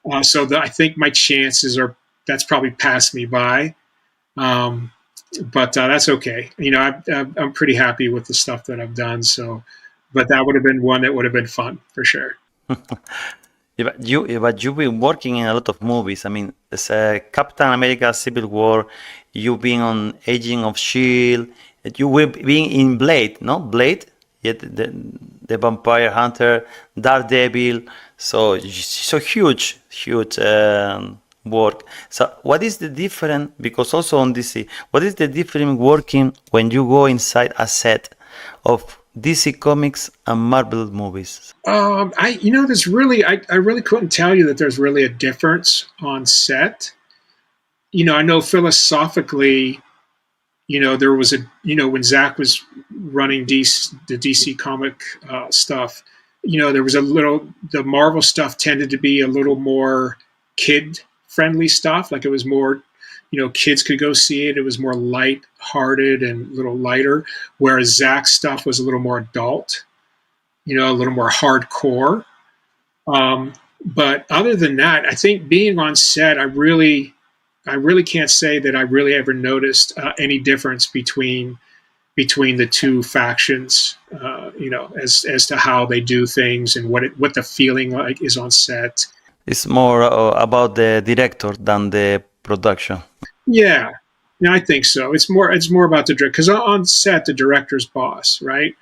I think my chances that's probably passed me by. But that's okay. I'm pretty happy with the stuff that I've done. But that would have been one that would have been fun for sure. Yeah, but you've been working in a lot of movies. I mean, as Captain America: Civil War, you've been on Agent of Shield. You were being in Blade, no? Blade, yeah, the Vampire Hunter, Daredevil. So huge work. So what is the difference? Because also on DC, what is the difference working when you go inside a set of DC Comics and Marvel movies? I really couldn't tell you that there's really a difference on set. I know philosophically, there was when Zack was running the DC comic stuff, there was the Marvel stuff tended to be a little more kid friendly stuff. Like, it was more, kids could go see it. It was more light-hearted and a little lighter, whereas Zack's stuff was a little more adult, a little more hardcore. But other than that, I think being on set, I really can't say that I really ever noticed any difference between the two factions, as to how they do things and what the feeling like is on set. It's more about the director than the production. Yeah, I think so. It's more about the director, because on set the director's boss, right?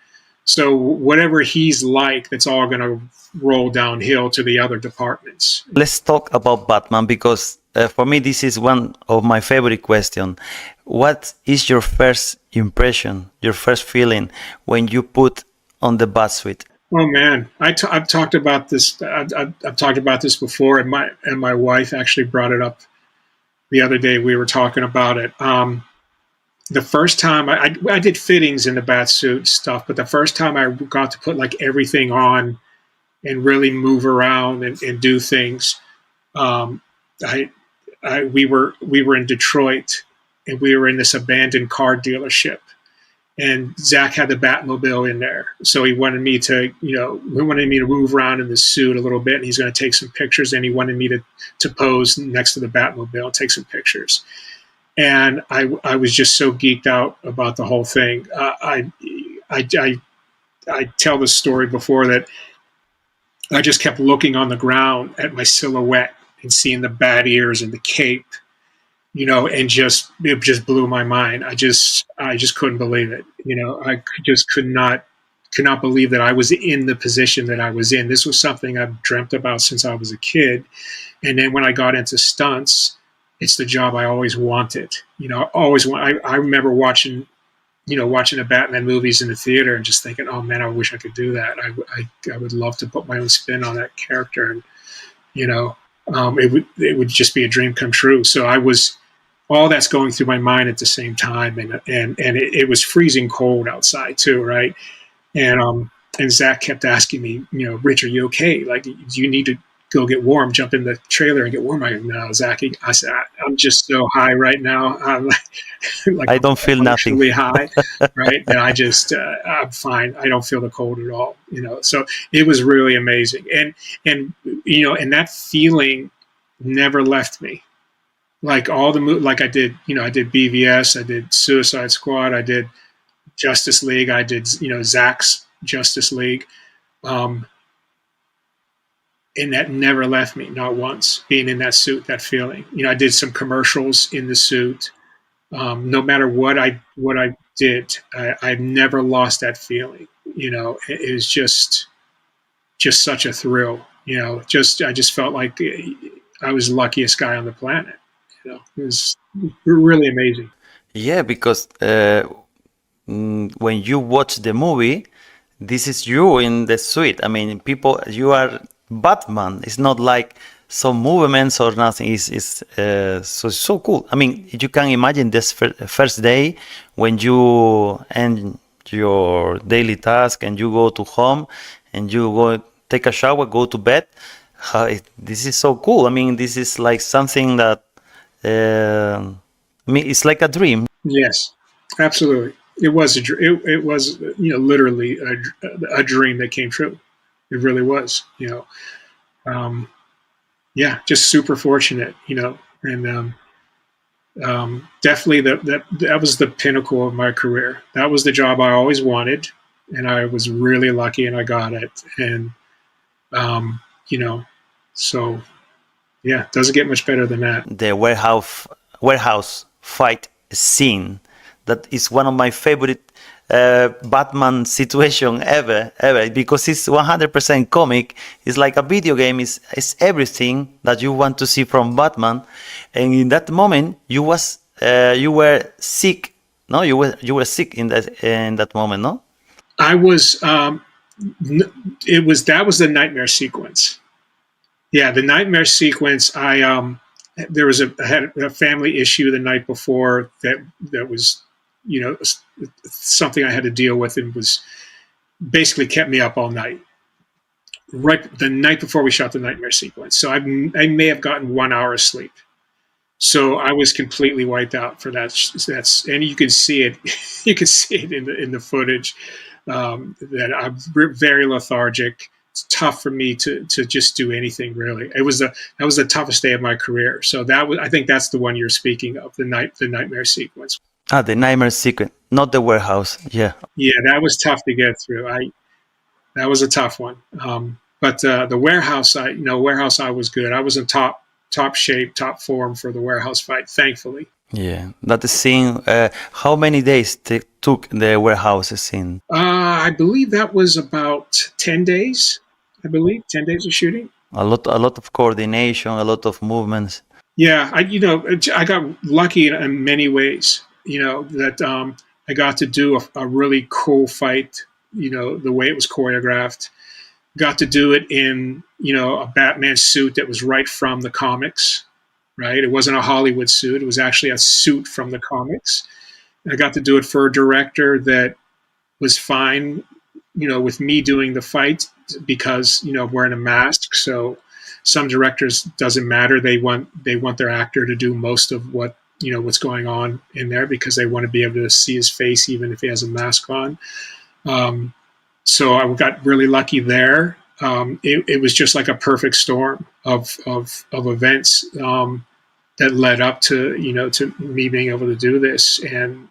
So whatever he's like, that's all going to roll downhill to the other departments. Let's talk about Batman, because for me this is one of my favorite questions. What is your first impression, your first feeling when you put on the Batsuit? Oh man, I've talked about this. I've talked about this before, and my wife actually brought it up the other day. We were talking about it. The first time I did fittings in the Batsuit stuff, but the first time I got to put like everything on and really move around and do things, we were in Detroit, and we were in this abandoned car dealership. And Zack had the Batmobile in there. So he wanted me to move around in the suit a little bit, and he's going to take some pictures, and he wanted me to pose next to the Batmobile and take some pictures. And I was just so geeked out about the whole thing. I tell this story before that I just kept looking on the ground at my silhouette and seeing the bat ears and the cape, and it just blew my mind. I just couldn't believe it. I just could not believe that I was in the position that I was in. This was something I've dreamt about since I was a kid. And then when I got into stunts, it's the job I always wanted. I remember watching the Batman movies in the theater and just thinking, oh man, I wish I could do that. I would love to put my own spin on that character. And, it would just be a dream come true. So all that's going through my mind at the same time. And it was freezing cold outside too. Right. And Zack kept asking me, Rich, are you okay? Like, do you need to go get warm, jump in the trailer and get warm? No, Zack, I said, I'm just so high right now. I'm like, I don't feel nothing. Really high, right? And I'm fine. I don't feel the cold at all, So it was really amazing. And that feeling never left me. Like like I did BVS, I did Suicide Squad, I did Justice League, I did, Zack's Justice League. And that never left me, not once, being in that suit, that feeling. I did some commercials in the suit. No matter what I did, I've never lost that feeling. It was just such a thrill. I just felt like I was the luckiest guy on the planet. It was really amazing. Yeah, because when you watch the movie, this is you in the suit. I mean, you are Batman. It's not like some movements or nothing. It's so cool. I mean, you can imagine this first day when you end your daily task and you go to home and you go take a shower, go to bed. This is so cool. I mean, this is like something that it's like a dream. Yes, absolutely. It was it was literally a dream that came true. It really was. Um, yeah, just super fortunate. And definitely that was the pinnacle of my career. That was the job I always wanted, and I was really lucky, and I got it. And um, you know, so yeah, doesn't get much better than that. The warehouse fight scene, that is one of my favorite Batman situation ever, because it's 100% comic. It's like a video game. It's everything that you want to see from Batman. And in that moment, you were sick. No, you were sick in that moment. No. I was. That was the nightmare sequence. Yeah, the nightmare sequence. I had a family issue the night before that was, something I had to deal with, and was basically kept me up all night. Right the night before we shot the nightmare sequence, so I may have gotten 1 hour of sleep. So I was completely wiped out for that. And you can see it. You can see it in the footage. That I'm very lethargic. It's tough for me to just do anything really. That was the toughest day of my career. So I think that's the one you're speaking of, the nightmare sequence. The nightmare sequence, not the warehouse. Yeah. Yeah, that was tough to get through. That was a tough one. But the warehouse, I was good. I was in top shape, top form for the warehouse fight, thankfully. Yeah, that scene. How many days took the warehouse scene? I believe that was about 10 days. I believe 10 days of shooting. A lot of coordination, a lot of movements. Yeah, I got lucky in many ways. That I got to do a really cool fight. The way it was choreographed. Got to do it in a Batman suit that was right from the comics. Right, it wasn't a Hollywood suit. It was actually a suit from the comics. I got to do it for a director that was fine, with me doing the fight, because wearing a mask. So some directors, doesn't matter. They want their actor to do most of what's going on in there, because they want to be able to see his face even if he has a mask on. So I got really lucky there. It was just like a perfect storm of events that led up to to me being able to do this. And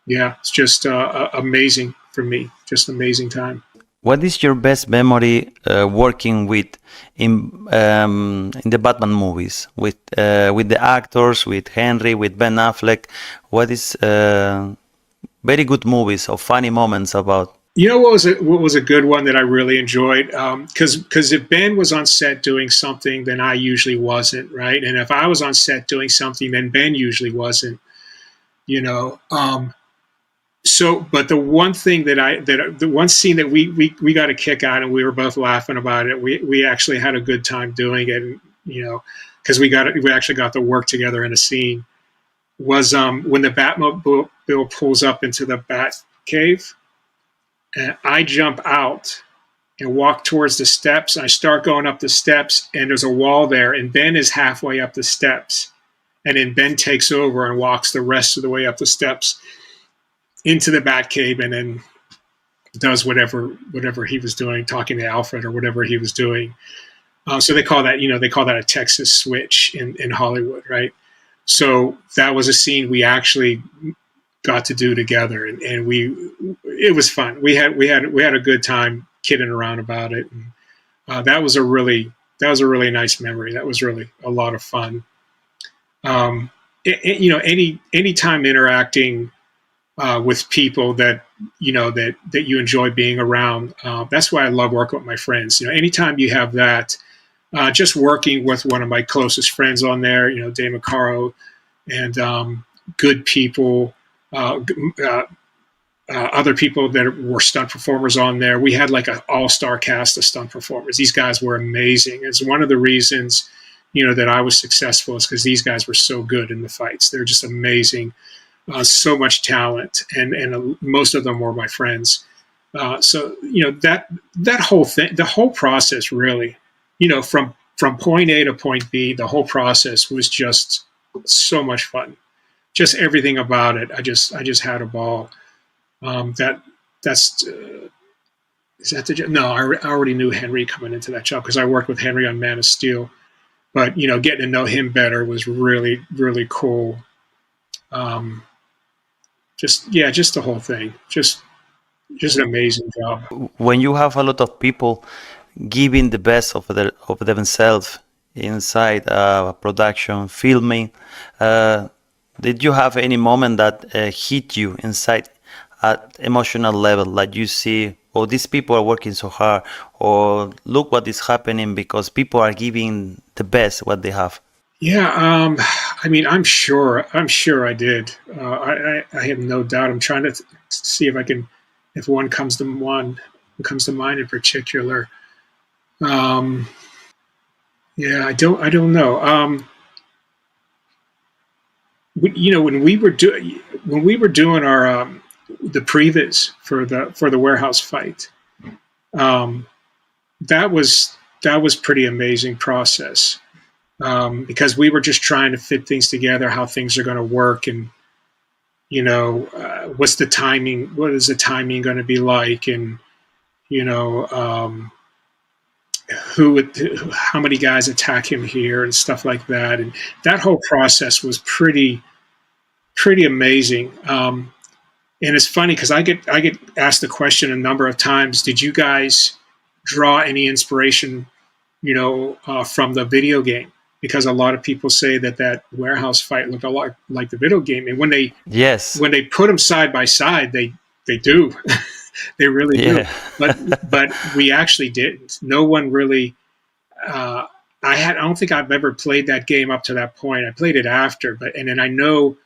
yeah, it's just amazing for me. Just amazing time. What is your best memory working with in the Batman movies, with the actors, with Henry, with Ben Affleck? What is very good movies or funny moments about? What was a good one that I really enjoyed? Because if Ben was on set doing something, then I usually wasn't, right? And if I was on set doing something, then Ben usually wasn't. But the one thing the one scene that we got a kick out, and we were both laughing about it. We actually had a good time doing it, and because we actually got to work together in a scene. Was when the Batmobile pulls up into the Bat Cave. And I jump out and walk towards the steps. I start going up the steps, and there's a wall there, and Ben is halfway up the steps. And then Ben takes over and walks the rest of the way up the steps into the Batcave, and then does whatever he was doing, talking to Alfred or whatever he was doing. So they call that a Texas switch in Hollywood, right? So that was a scene we actually got to do together, and it was fun. We had a good time kidding around about it, and that was a really nice memory. That was really a lot of fun. Any time interacting with people that you enjoy being around, that's why I love working with my friends. Anytime you have that, just working with one of my closest friends on there, Dave McCarro, and good people. Other people that were stunt performers on there. We had like an all-star cast of stunt performers. These guys were amazing. It's one of the reasons, that I was successful, is because these guys were so good in the fights. They're just amazing. So much talent, and most of them were my friends. So that whole thing, the whole process, really, from point A to point B, the whole process was just so much fun. Just everything about it. I just had a ball. That's is that the job? No, I already knew Henry coming into that job because I worked with Henry on Man of Steel. But getting to know him better was really, really cool. Just the whole thing. Just an amazing job. When you have a lot of people giving the best of themselves inside production, filming, did you have any moment that hit you inside at emotional level, like you see, oh, these people are working so hard, or look what is happening because people are giving the best what they have? Yeah, I mean, I'm sure I did. I have no doubt. I'm trying to see if one comes to mind in particular. Yeah, I don't know. When we were doing our the previs for the warehouse fight, that was pretty amazing process. Because we were just trying to fit things together, how things are going to work, and what's the timing? What is the timing going to be like? And how many guys attack him here and stuff like that. And that whole process was pretty amazing. And it's funny because I get asked the question a number of times: did you guys draw any inspiration, from the video game? Because a lot of people say that warehouse fight looked a lot like the video game, and when they put them side by side, they do, they really do. But we actually didn't. No one really. I don't think I've ever played that game up to that point. I played it after, and then I know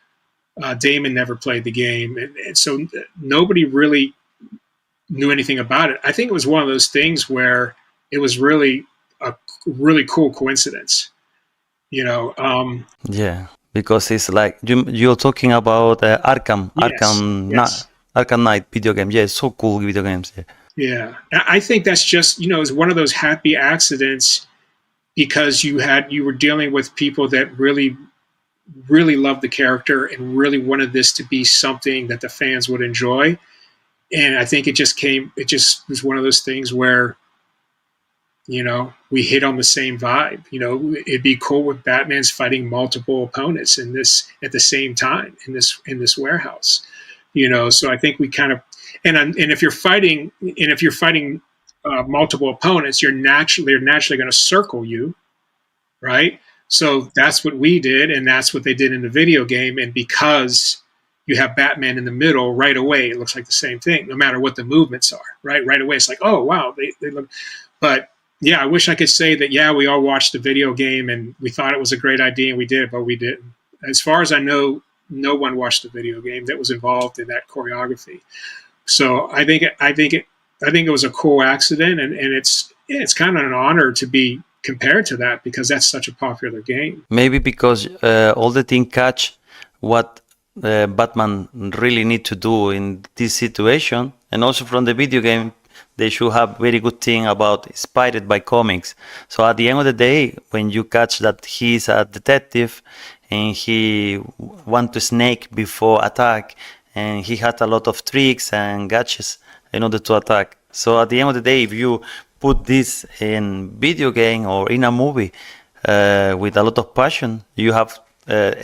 Damon never played the game, and so nobody really knew anything about it. I think it was one of those things where it was really a really cool coincidence. Yeah, because it's like you're talking about Arkham Knight video game. Yeah, it's so cool video games. Yeah, I think that's just it's one of those happy accidents because you were dealing with people that really, really loved the character and really wanted this to be something that the fans would enjoy. And I think it just was one of those things where we hit on the same vibe. It'd be cool with Batman's fighting multiple opponents at the same time in this warehouse. So I think we kind of and if you're fighting multiple opponents, they're naturally going to circle you, right? So that's what we did, and that's what they did in the video game. And because you have Batman in the middle, right away it looks like the same thing, no matter what the movements are. Right away it's like, oh wow, they look. But yeah, I wish I could say that, yeah, we all watched the video game and we thought it was a great idea and we did, but we didn't. As far as I know, no one watched the video game that was involved in that choreography. So I think it was a cool accident, and it's kind of an honor to be compared to that because that's such a popular game. Maybe because all the thing catch what Batman really need to do in this situation, and also from the video game, they should have very good thing about inspired by comics. So at the end of the day, when you catch that he's a detective and he want to snake before attack, and he had a lot of tricks and gadgets in order to attack. So at the end of the day, if you put this in video game or in a movie with a lot of passion, you have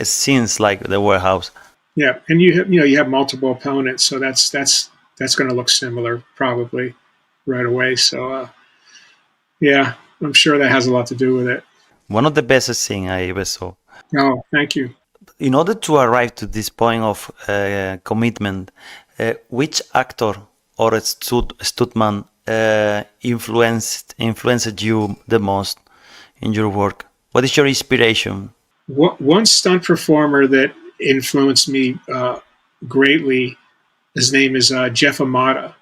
scenes like the warehouse. Yeah, and you have multiple opponents, so that's going to look similar probably right away. So yeah, I'm sure that has a lot to do with it. One of the best things I ever saw. Oh, thank you. In order to arrive to this point of commitment, which actor or stuntman influenced you the most in your work? What is your inspiration? One stunt performer that influenced me greatly, his name is Jeff Amata.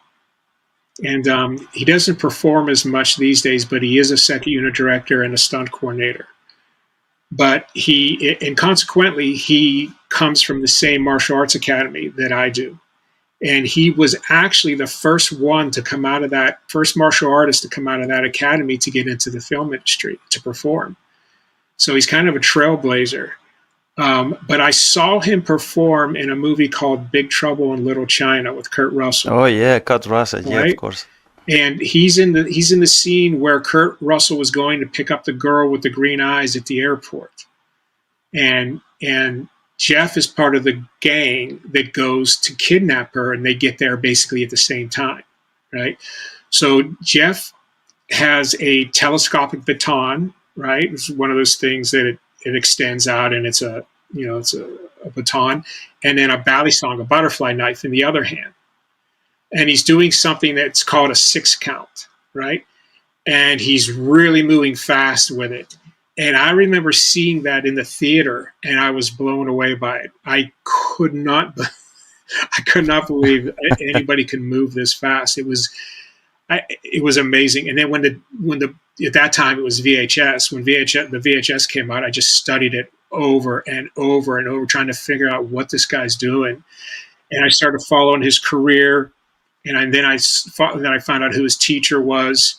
And he doesn't perform as much these days, but he is a second unit director and a stunt coordinator. But consequently, he comes from the same martial arts academy that I do. And he was actually the first martial artist to come out of that academy to get into the film industry, to perform. So he's kind of a trailblazer. But I saw him perform in a movie called Big Trouble in Little China with Kurt Russell. Oh yeah, Kurt Russell, yeah, of Right? course. And he's in the scene where Kurt Russell was going to pick up the girl with the green eyes at the airport, and Jeff is part of the gang that goes to kidnap her, and they get there basically at the same time, right? So Jeff has a telescopic baton, right? It's one of those things that it extends out, and it's a baton, and then a balisong, a butterfly knife in the other hand. And he's doing something that's called a 6 count, right? And he's really moving fast with it. And I remember seeing that in the theater, and I was blown away by it. I could not believe anybody could move this fast. It was amazing. And then when at that time it was VHS. When the VHS came out, I just studied it over and over and over, trying to figure out what this guy's doing. And I started following his career. And then I found out who his teacher was,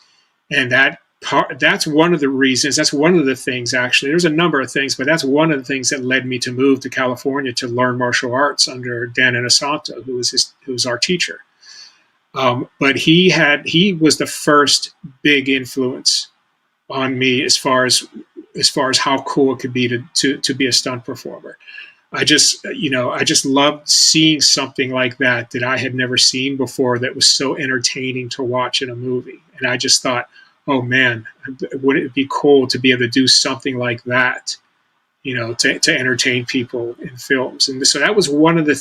and that's one of the reasons. That's one of the things, actually. There's a number of things, but that's one of the things that led me to move to California to learn martial arts under Dan Inosanto, who was our teacher. But he was the first big influence on me as far as how cool it could be to be a stunt performer. I just loved seeing something like that I had never seen before, that was so entertaining to watch in a movie. And I just thought, oh man, wouldn't it be cool to be able to do something like that, to entertain people in films. And so that was one of the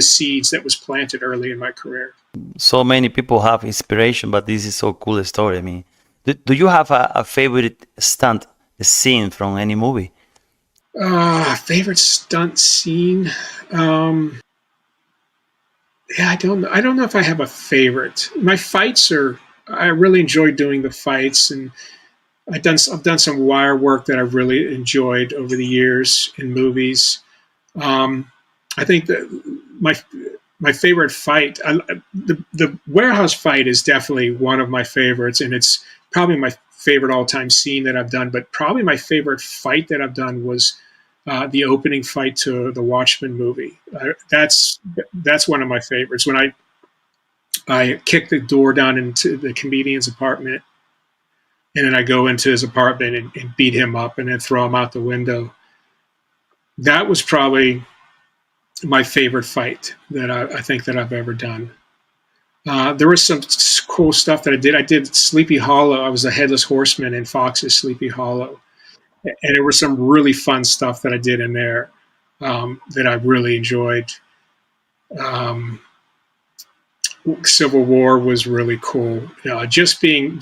seeds that was planted early in my career. So many people have inspiration, but this is so cool a story. I mean, do you have a favorite stunt scene from any movie? Favorite stunt scene? Yeah, I don't know if I have a favorite. My fights I really enjoy doing the fights, and I've done some wire work that I've really enjoyed over the years in movies. I think that my favorite fight, the warehouse fight, is definitely one of my favorites, and it's probably my favorite all-time scene that I've done. But probably my favorite fight that I've done was the opening fight to the Watchmen movie. That's one of my favorites. When I kick the door down into the comedian's apartment, and then I go into his apartment and beat him up and then throw him out the window. That was probably my favorite fight that I think that I've ever done. There was some cool stuff that I did. I did Sleepy Hollow. I was a headless horseman in Fox's Sleepy Hollow. And there was some really fun stuff that I did in there that I really enjoyed. Civil War was really cool. Just doing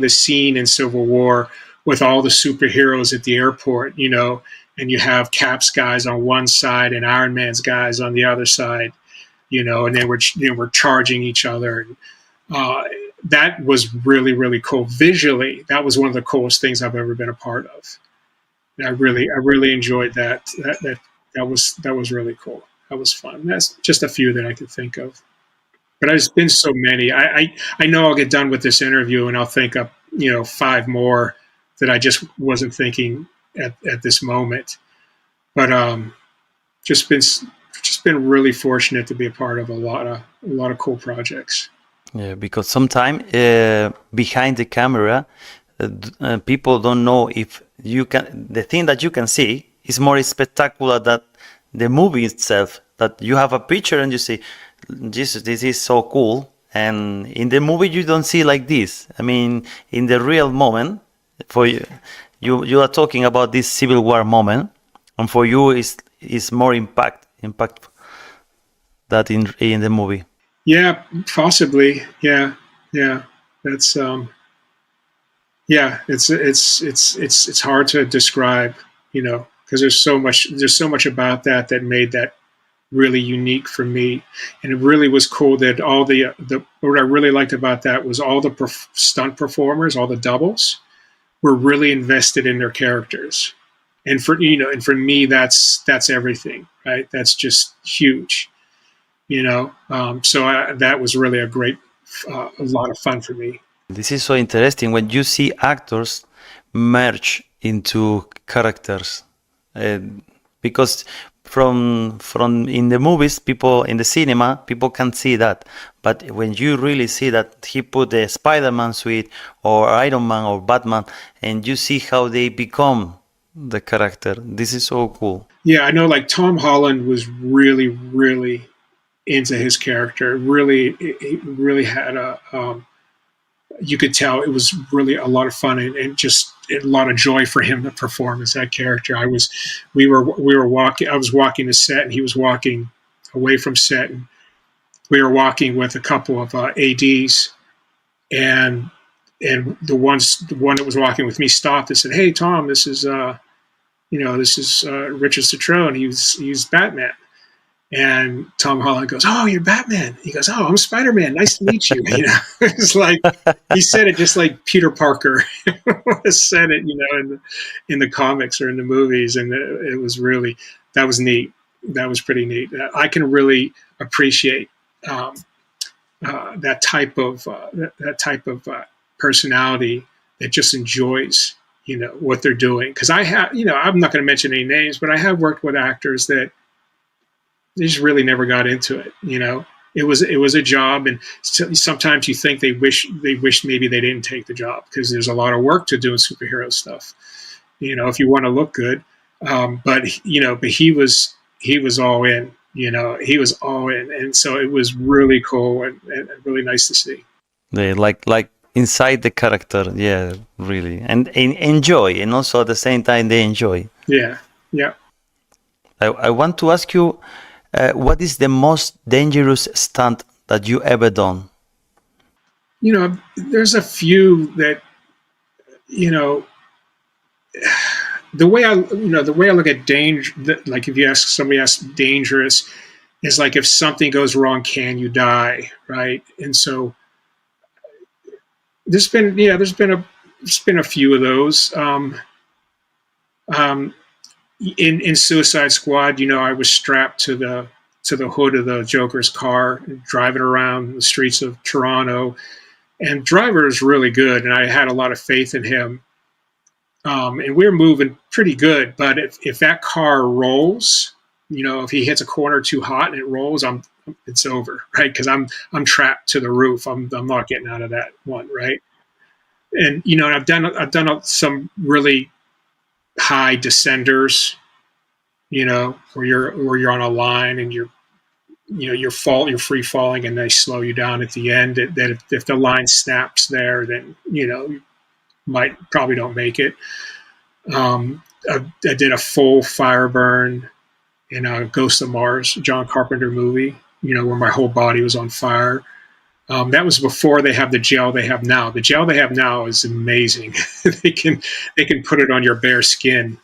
the scene in Civil War with all the superheroes at the airport, and you have Cap's guys on one side and Iron Man's guys on the other side, and then we're charging each other. That was really, really cool. Visually, that was one of the coolest things I've ever been a part of. I really enjoyed that. That was really cool. That was fun. That's just a few that I could think of. But there's been so many. I know I'll get done with this interview and I'll think up 5 more that I just wasn't thinking at this moment. But just been really fortunate to be a part of a lot of cool projects. Yeah, because sometimes behind the camera, people don't know if you can. The thing that you can see is more spectacular than the movie itself. That you have a picture and you say, Jesus, this is so cool. And in the movie, you don't see like this. I mean, in the real moment, for you are talking about this Civil War moment, and for you is more impact that in the movie. Yeah, possibly. Yeah. That's it's hard to describe, because there's so much about that made that really unique for me. And it really was cool that all what I really liked about that was all the stunt performers, all the doubles, were really invested in their characters. And for me, that's everything, right? That's just huge, so that was really a lot of fun for me. This is so interesting when you see actors merge into characters. because from in the movies, people in the cinema, people can see that, but when you really see that he put the Spider-Man suit or Iron Man or Batman, and you see how they become the character, this is so cool. Yeah, I know. Like Tom Holland was really, really into his character. Really, it really had a. You could tell it was really a lot of fun and just a lot of joy for him to perform as that character. We were walking. I was walking the set, and he was walking away from set, and we were walking with a couple of ads, and the one that was walking with me stopped and said, "Hey, Tom, this is Richard Cetrone. He's Batman." And Tom Holland goes, "Oh, you're Batman." He goes, "Oh, I'm Spider-Man. Nice to meet you." It's like he said it just like Peter Parker said it, in the comics or in the movies, and it was really, that was neat. That was pretty neat. I can really appreciate that type of personality that just enjoys what they're doing. Because I have, I'm not going to mention any names, but I have worked with actors that they just really never got into it. It was a job, and sometimes you think they wish maybe they didn't take the job because there's a lot of work to doing superhero stuff. If you want to look good, but he was all in. He was all in, and so it was really cool and really nice to see. They like inside the character, yeah, really, and enjoy, and also at the same time they enjoy. Yeah. I want to ask you. What is the most dangerous stunt that you ever done? There's a few that, the way I look at danger, like if you somebody asks dangerous, is like if something goes wrong, can you die, right? And so there's been a few of those. In Suicide Squad, I was strapped to the hood of the Joker's car, driving around the streets of Toronto, and driver is really good, and I had a lot of faith in him. And we're moving pretty good, but if that car rolls, if he hits a corner too hot and it rolls, it's over, right? Because I'm trapped to the roof. I'm not getting out of that one, right? And I've done some really high descenders, where you're on a line and you're free falling and they slow you down at the end. That if the line snaps there, then you probably don't make it. I did a full fire burn in a Ghost of Mars, John Carpenter movie, where my whole body was on fire. That was before they have the gel they have now. The gel they have now is amazing. they can put it on your bare skin,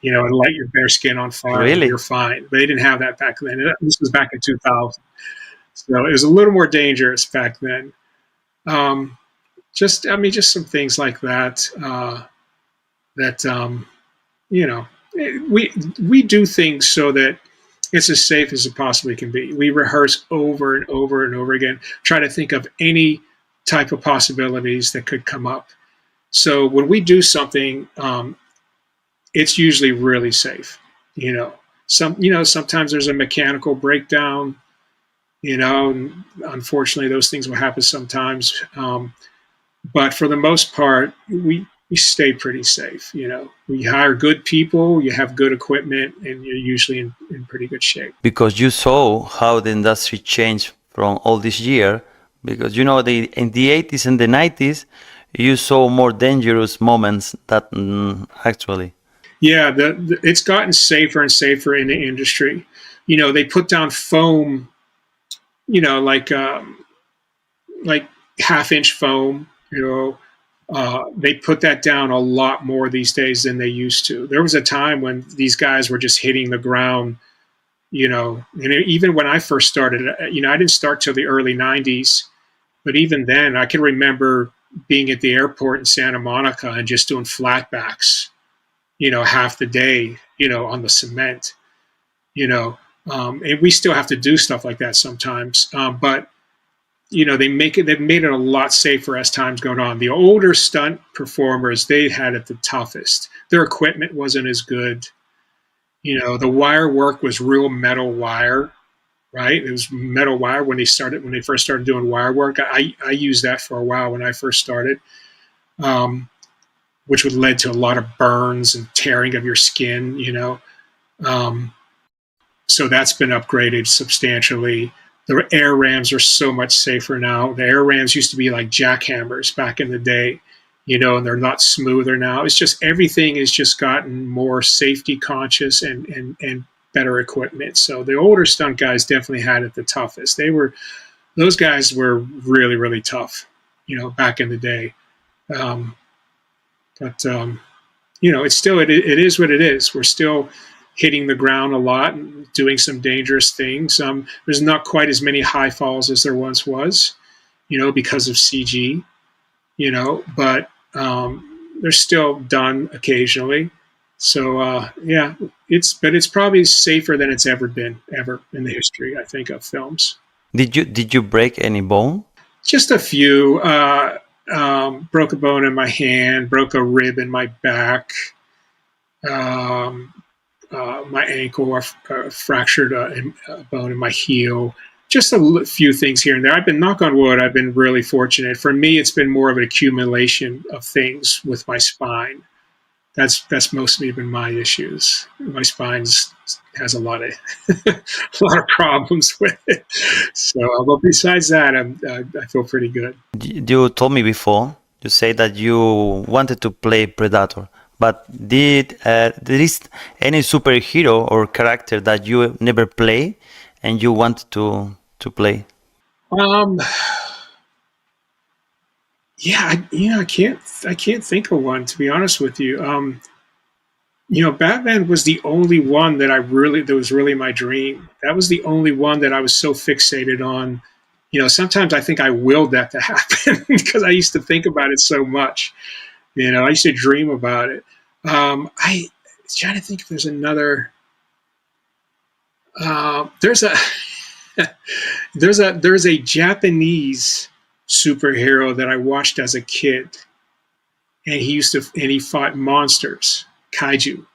and light your bare skin on fire. Really? And you're fine. But they didn't have that back then. This was back in 2000. So it was a little more dangerous back then. Just some things like that. We do things so that it's as safe as it possibly can be. We rehearse over and over and over again, try to think of any type of possibilities that could come up. So when we do something, it's usually really safe. Sometimes there's a mechanical breakdown, and unfortunately those things will happen sometimes. But for the most part, we stay pretty safe. We hire good people, you have good equipment, and you're usually in pretty good shape. Because you saw how the industry changed from all this year, because in the 80s and the 90s, you saw more dangerous moments that actually. Yeah, it's gotten safer and safer in the industry. They put down foam, like half-inch foam, they put that down a lot more these days than they used to. There was a time when these guys were just hitting the ground, and even when I first started, I didn't start till the early 90s, but even then I can remember being at the airport in Santa Monica and just doing flatbacks, half the day, on the cement, and we still have to do stuff like that sometimes. But they've made it a lot safer as time's gone on. The older stunt performers, they had it the toughest. Their equipment wasn't as good. The wire work was real metal wire, right? It was metal wire when they first started doing wire work. I used that for a while when I first started, which would lead to a lot of burns and tearing of your skin, So that's been upgraded substantially. The air rams are so much safer now. The air rams used to be like jackhammers back in the day, and they're not smoother now. It's just everything has just gotten more safety conscious and better equipment. So the older stunt guys definitely had it the toughest. Those guys were really, really tough, back in the day. It's still, it is what it is. We're still hitting the ground a lot and doing some dangerous things. There's not quite as many high falls as there once was, because of CG, but they're still done occasionally. So, it's probably safer than it's ever been, ever in the history, I think, of films. Did you break any bone? Just a few. Broke a bone in my hand, broke a rib in my back. My ankle, I fractured a bone in my heel. Just a few things here and there. Knock on wood, I've been really fortunate. For me, it's been more of an accumulation of things with my spine. That's mostly been my issues. My spine has a lot of problems with it. So, but besides that, I feel pretty good. You told me before, you say that you wanted to play Predator. But there is any superhero or character that you never play and you want to play? I can't think of one, to be honest with you. Batman was the only one that was really my dream. That was the only one that I was so fixated on. Sometimes I think I willed that to happen because I used to think about it so much. I used to dream about it. I was trying to think if there's another. There's a Japanese superhero that I watched as a kid, and he fought monsters, kaiju,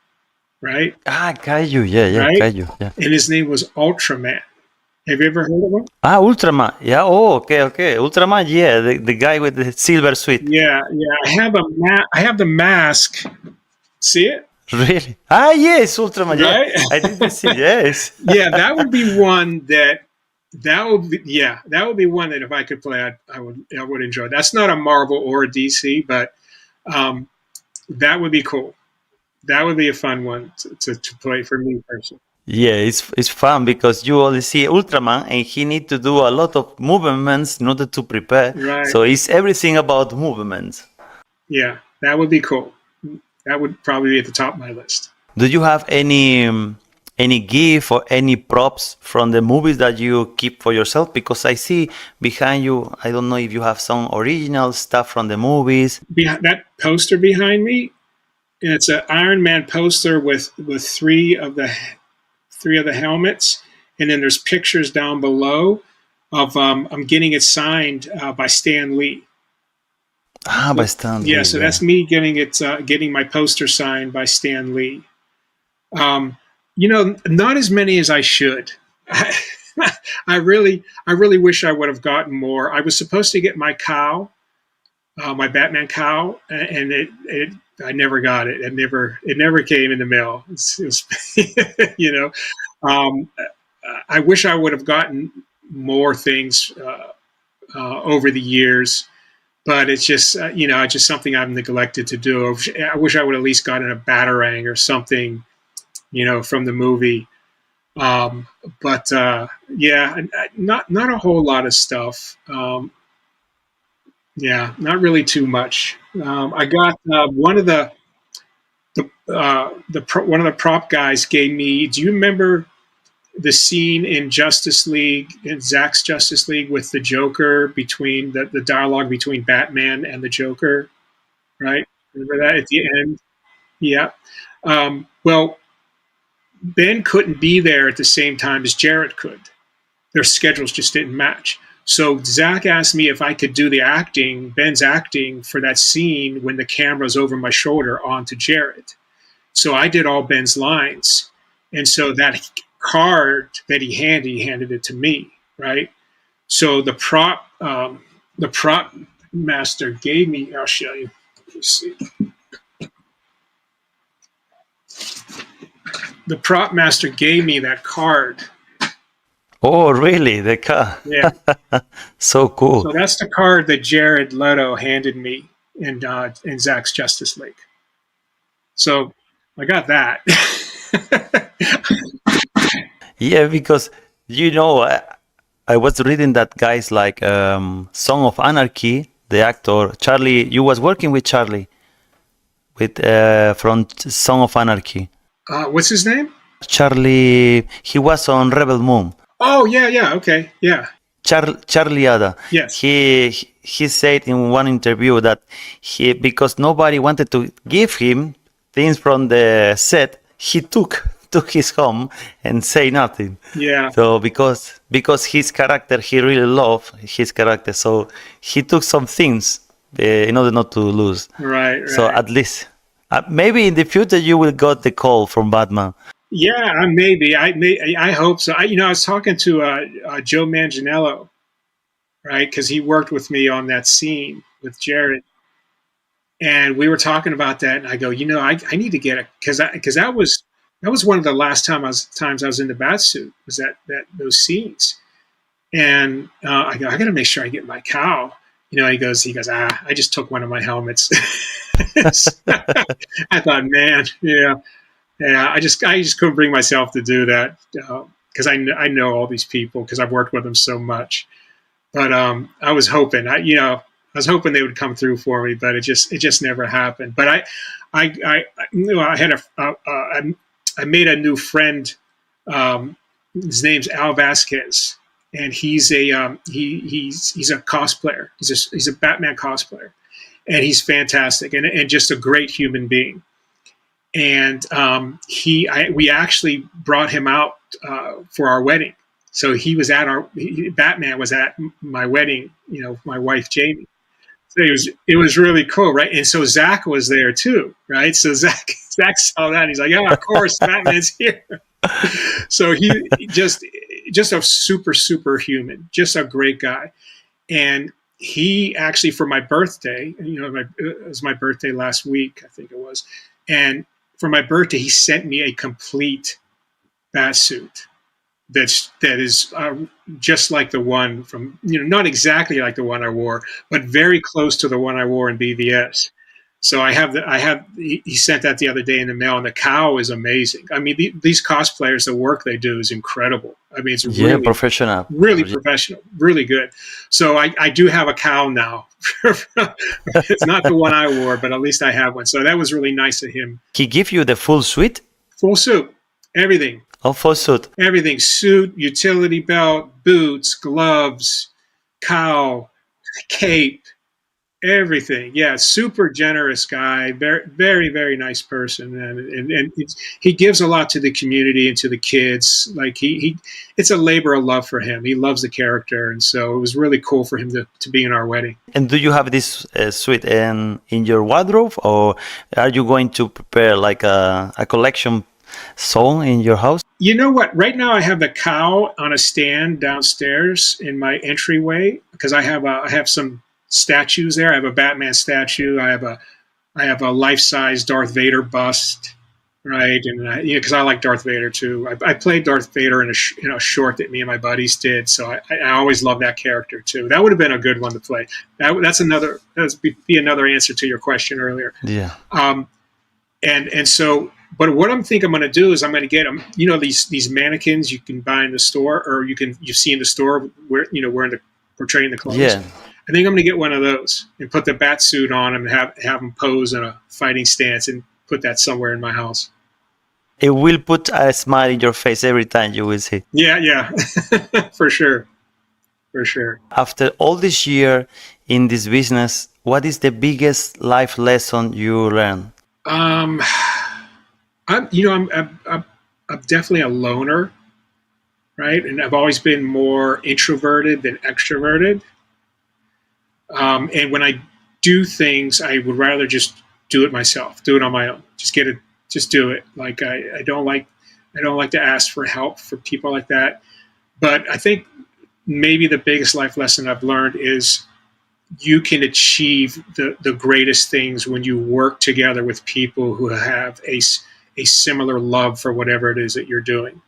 right? Kaiju, yeah, right? Kaiju, yeah. And his name was Ultraman. Have you ever heard of him? Ultraman, yeah. Oh, okay. Ultraman, yeah, the guy with the silver suit. Yeah. I have the mask. See it? Really? Yes, Ultraman. Right? Yeah, I didn't see. Yes. Yeah, that would be one that would be one that if I could play, I would enjoy. That's not a Marvel or a DC, but that would be cool. That would be a fun one to play for me personally. Yeah, it's fun because you only see Ultraman and he need to do a lot of movements in order to prepare. Right. So it's everything about movements. Yeah, that would be cool. That would probably be at the top of my list. Do you have any gift or any props from the movies that you keep for yourself? Because I see behind you, I don't know if you have some original stuff from the movies. That poster behind me, it's an Iron Man poster with three of the helmets, and then there's pictures down below of I'm getting it signed by Stan Lee. By Stan Lee. Yeah, so that's me getting my poster signed by Stan Lee. Not as many as I should. I really wish I would have gotten more. I was supposed to get my cow, my Batman cow, and I never got it. It never came in the mail. I wish I would have gotten more things over the years, but it's just just something I've neglected to do. I wish I would at least gotten a Batarang or something, from the movie. But not a whole lot of stuff. Not really too much. I got one of the prop guys gave me. Do you remember the scene in Justice League, in Zack's Justice League, with the Joker, between the dialogue between Batman and the Joker? Right? Remember that at the end? Yeah. Well, Ben couldn't be there at the same time as Jarrett could. Their schedules just didn't match. So Zack asked me if I could do the acting, Ben's acting, for that scene when the camera's over my shoulder onto Jarrett. So I did all Ben's lines. And so that card that he handed it to me, right? So the prop master gave me. I'll show you. Let's see. The prop master gave me that card. Oh, really? The car? Yeah. So cool. So that's the card that Jared Leto handed me in Zack's Justice League. So I got that. Yeah, because I was reading that guy's like Song of Anarchy, the actor Charlie. You was working with Charlie with from Song of Anarchy. What's his name? Charlie. He was on Rebel Moon. Oh yeah, okay, yeah. Charlie Ada. Yes. He said in one interview that because nobody wanted to give him things from the set, he took his home and say nothing. Yeah. So because his character, he really loved his character, so he took some things in order not to lose. Right. So at least maybe in the future you will get the call from Batman. Yeah, maybe. I hope so. I was talking to Joe Manganiello, right? Because he worked with me on that scene with Jared, and we were talking about that. And I go, I need to get it because that was one of the last times I was in the bat suit, was that those scenes. And I go, I got to make sure I get my cow. He goes, I just took one of my helmets. I thought, man, yeah. I just couldn't bring myself to do that because I know all these people because I've worked with them so much. But I was hoping, I was hoping they would come through for me, but it just never happened. But I made a new friend. His name's Al Vasquez, and he's a cosplayer. He's a Batman cosplayer, and he's fantastic and just a great human being. And we actually brought him out for our wedding. So he was Batman was at my wedding, my wife Jamie. So it was really cool, right? And so Zack was there too, right? So Zack saw that and he's like, yeah, of course, Batman's here. So he just a super human, just a great guy. And he actually, for my birthday, it was my birthday last week, I think it was, and for my birthday, he sent me a complete bat suit that is just like the one from, not exactly like the one I wore, but very close to the one I wore in BVS. So he sent that the other day in the mail, and the cow is amazing. I mean, these cosplayers, the work they do is incredible. I mean, it's really professional, really professional, really good. So I do have a cow now. It's not the one I wore, but at least I have one. So that was really nice of him. He gave you the full suite? Full suit, everything. Oh, full suit. Everything, suit, utility belt, boots, gloves, cowl, cape, everything. Yeah, super generous guy, very, very, very nice person, and he gives a lot to the community and to the kids. Like it's a labor of love for him. He loves the character, and so it was really cool for him to be in our wedding. And do you have this suite in your wardrobe, or are you going to prepare like a collection song in your house? You know what? Right now, I have the cow on a stand downstairs in my entryway because I have some statues there. I have a Batman statue. I have a life-size Darth Vader bust, right? And because I like Darth Vader too. I played Darth Vader in a short that me and my buddies did, so I always love that character too. That would have been a good one to play. That'd be another answer to your question earlier. Yeah. And so. But what I'm going to do is I'm going to get them. These mannequins you can buy in the store, or you see in the store where portraying the clothes. Yeah. I think I'm going to get one of those and put the bat suit on him and have him pose in a fighting stance and put that somewhere in my house. It will put a smile in your face every time you will see. Yeah, for sure. After all this year in this business, what is the biggest life lesson you learned? I'm definitely a loner, right? And I've always been more introverted than extroverted. And when I do things, I would rather just do it myself, do it on my own. Just do it. Like I don't like I don't like to ask for help for people like that. But I think maybe the biggest life lesson I've learned is you can achieve the greatest things when you work together with people who have a similar love for whatever it is that you're doing.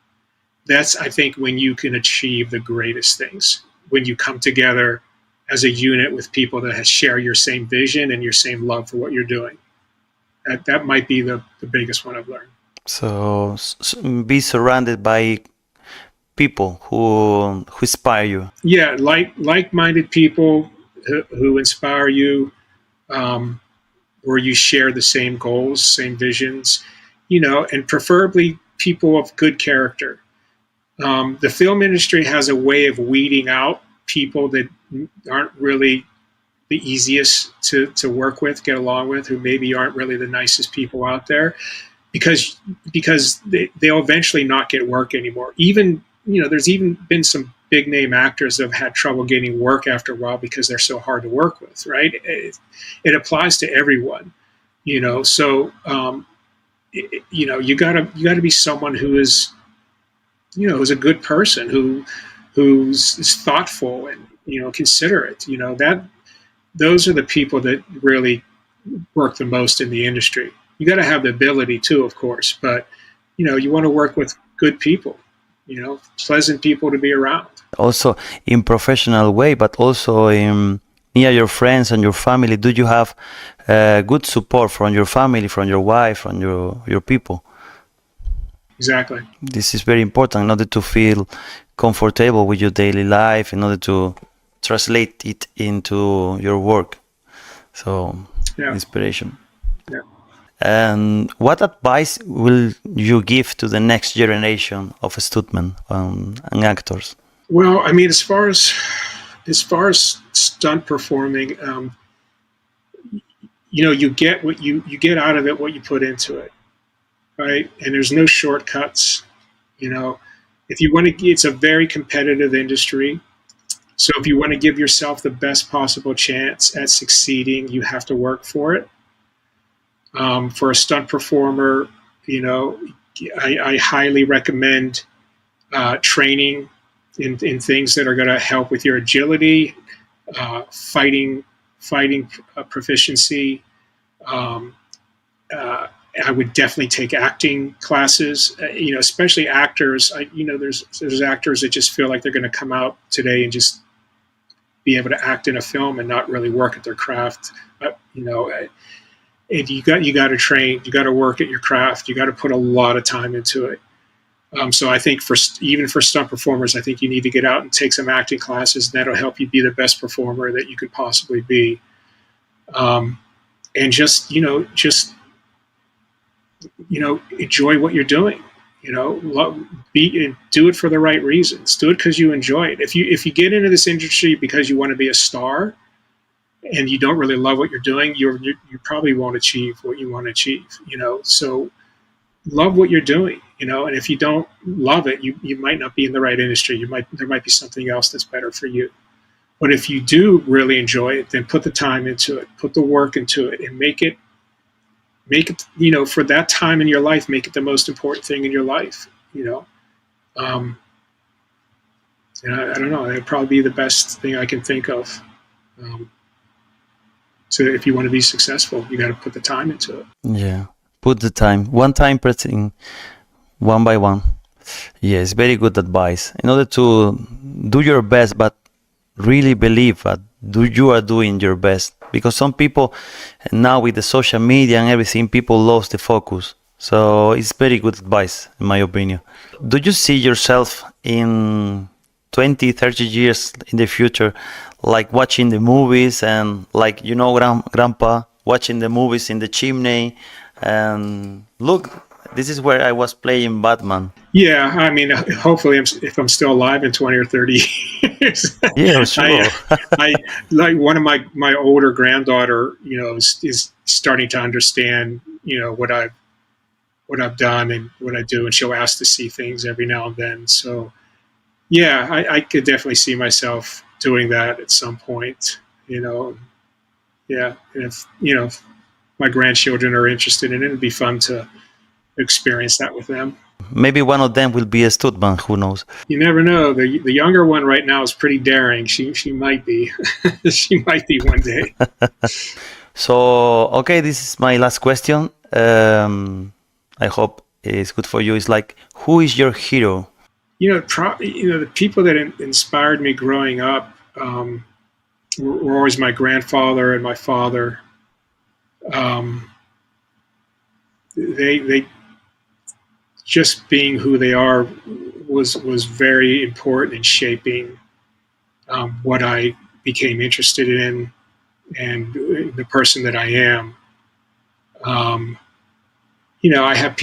That's, I think, when you can achieve the greatest things, when you come together as a unit with people that share your same vision and your same love for what you're doing. That might be the biggest one I've learned. So be surrounded by people who inspire you. Yeah, like-minded people who inspire you, where you share the same goals, same visions, and preferably people of good character. The film industry has a way of weeding out people that aren't really the easiest to work with, get along with, who maybe aren't really the nicest people out there, because they'll eventually not get work anymore. Even, there's even been some big name actors that have had trouble getting work after a while because they're so hard to work with, right? It applies to everyone, so you gotta be someone who is, who's a good person, who's thoughtful and, considerate. That those are the people that really work the most in the industry. You got to have the ability too, of course, but you want to work with good people, pleasant people to be around. Also in professional way, but also in near your friends and your family. Do you have good support from your family, from your wife, from your people? Exactly. This is very important in order to feel comfortable with your daily life, in order to translate it into your work. So, Yeah. inspiration. Yeah. And what advice will you give to the next generation of stuntmen and actors? Well, I mean, as far as stunt performing, you get what you get out of it, what you put into it, right? And there's no shortcuts. If you want to, it's a very competitive industry. So if you want to give yourself the best possible chance at succeeding, you have to work for it. For a stunt performer, I highly recommend training in things that are going to help with your agility, fighting proficiency. I would definitely take acting classes. Especially actors. There's actors that just feel like they're going to come out today and just be able to act in a film and not really work at their craft. And you got to train. You got to work at your craft. You got to put a lot of time into it. So I think even for stunt performers, I think you need to get out and take some acting classes, and that'll help you be the best performer that you could possibly be. And just enjoy what you're doing. Do it for the right reasons. Do it because you enjoy it. If you get into this industry because you want to be a star, and you don't really love what you're doing, you probably won't achieve what you want to achieve. So love what you're doing. And if you don't love it, you might not be in the right industry. There might be something else that's better for you. But if you do really enjoy it, then put the time into it, put the work into it, and make it, for that time in your life, make it the most important thing in your life. And I don't know, it'd probably be the best thing I can think of. So if you want to be successful, you got to put the time into it. Yeah, put the time. One time per thing, one by one. Yes, very good advice. In order to do your best, but really believe that you are doing your best. Because some people, now with the social media and everything, people lost the focus. So it's very good advice, in my opinion. Do you see yourself in 20, 30 years in the future, like watching the movies and like, grandpa watching the movies in the chimney and look, this is where I was playing Batman. Yeah, I mean, hopefully, if I'm still alive in 20 or 30 years. Yeah, sure. I like one of my older granddaughter, is starting to understand, what I've done and what I do, and she'll ask to see things every now and then. So, yeah, I could definitely see myself doing that at some point. Yeah, and if my grandchildren are interested in it, it'd be fun to experience that with them. Maybe one of them will be a stuntman. Who knows? You never know. The younger one right now is pretty daring. She might be. She might be one day. So, okay, this is my last question. I hope it's good for you. It's like, who is your hero? The people that inspired me growing up were always my grandfather and my father. They just being who they are was very important in shaping what I became interested in and the person that I am. I have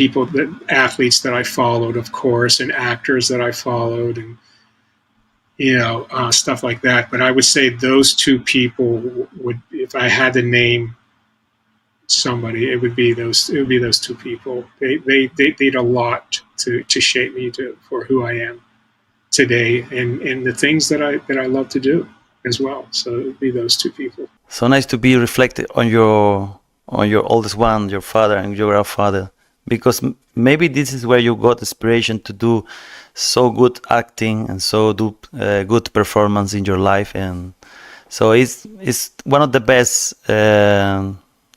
athletes that I followed, of course, and actors that I followed, and stuff like that. But I would say those two people would, if I had to name somebody, it would be those two people. They did a lot to shape me for who I am today, and the things that I love to do as well. So it would be those two people. So nice to be reflected on your oldest one, your father and your grandfather, because maybe this is where you got inspiration to do so good acting and so do good performance in your life, and so it's one of the best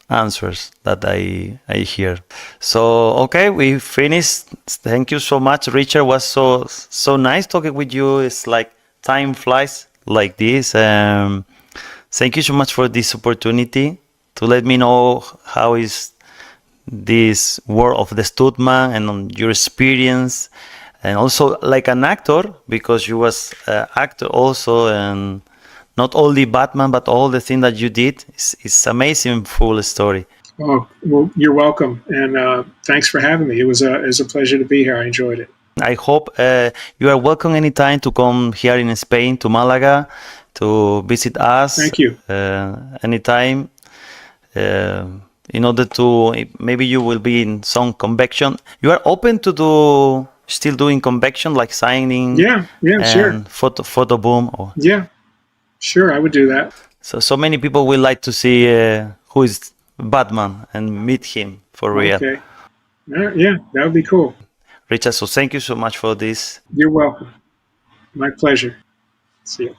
answers that I hear. So okay, we finished. Thank you so much, Richard. It was so nice talking with you. It's like time flies like this. Thank you so much for this opportunity to let me know how is this world of the stuntman and on your experience, and also like an actor, because you was actor also, and not only Batman but all the thing that you did. It's amazing full story. Oh, well, you're welcome, and thanks for having me. It was a pleasure to be here. I enjoyed it. I hope you are welcome anytime to come here in Spain to Malaga to visit us. Thank you. Anytime. In order to, maybe you will be in some convention. You are open to still doing convention, like signing? Yeah, sure. Photo boom. Yeah, sure, I would do that. So many people will like to see who is Batman and meet him for real. Okay. Yeah, that would be cool. Richard, so thank you so much for this. You're welcome. My pleasure. See you.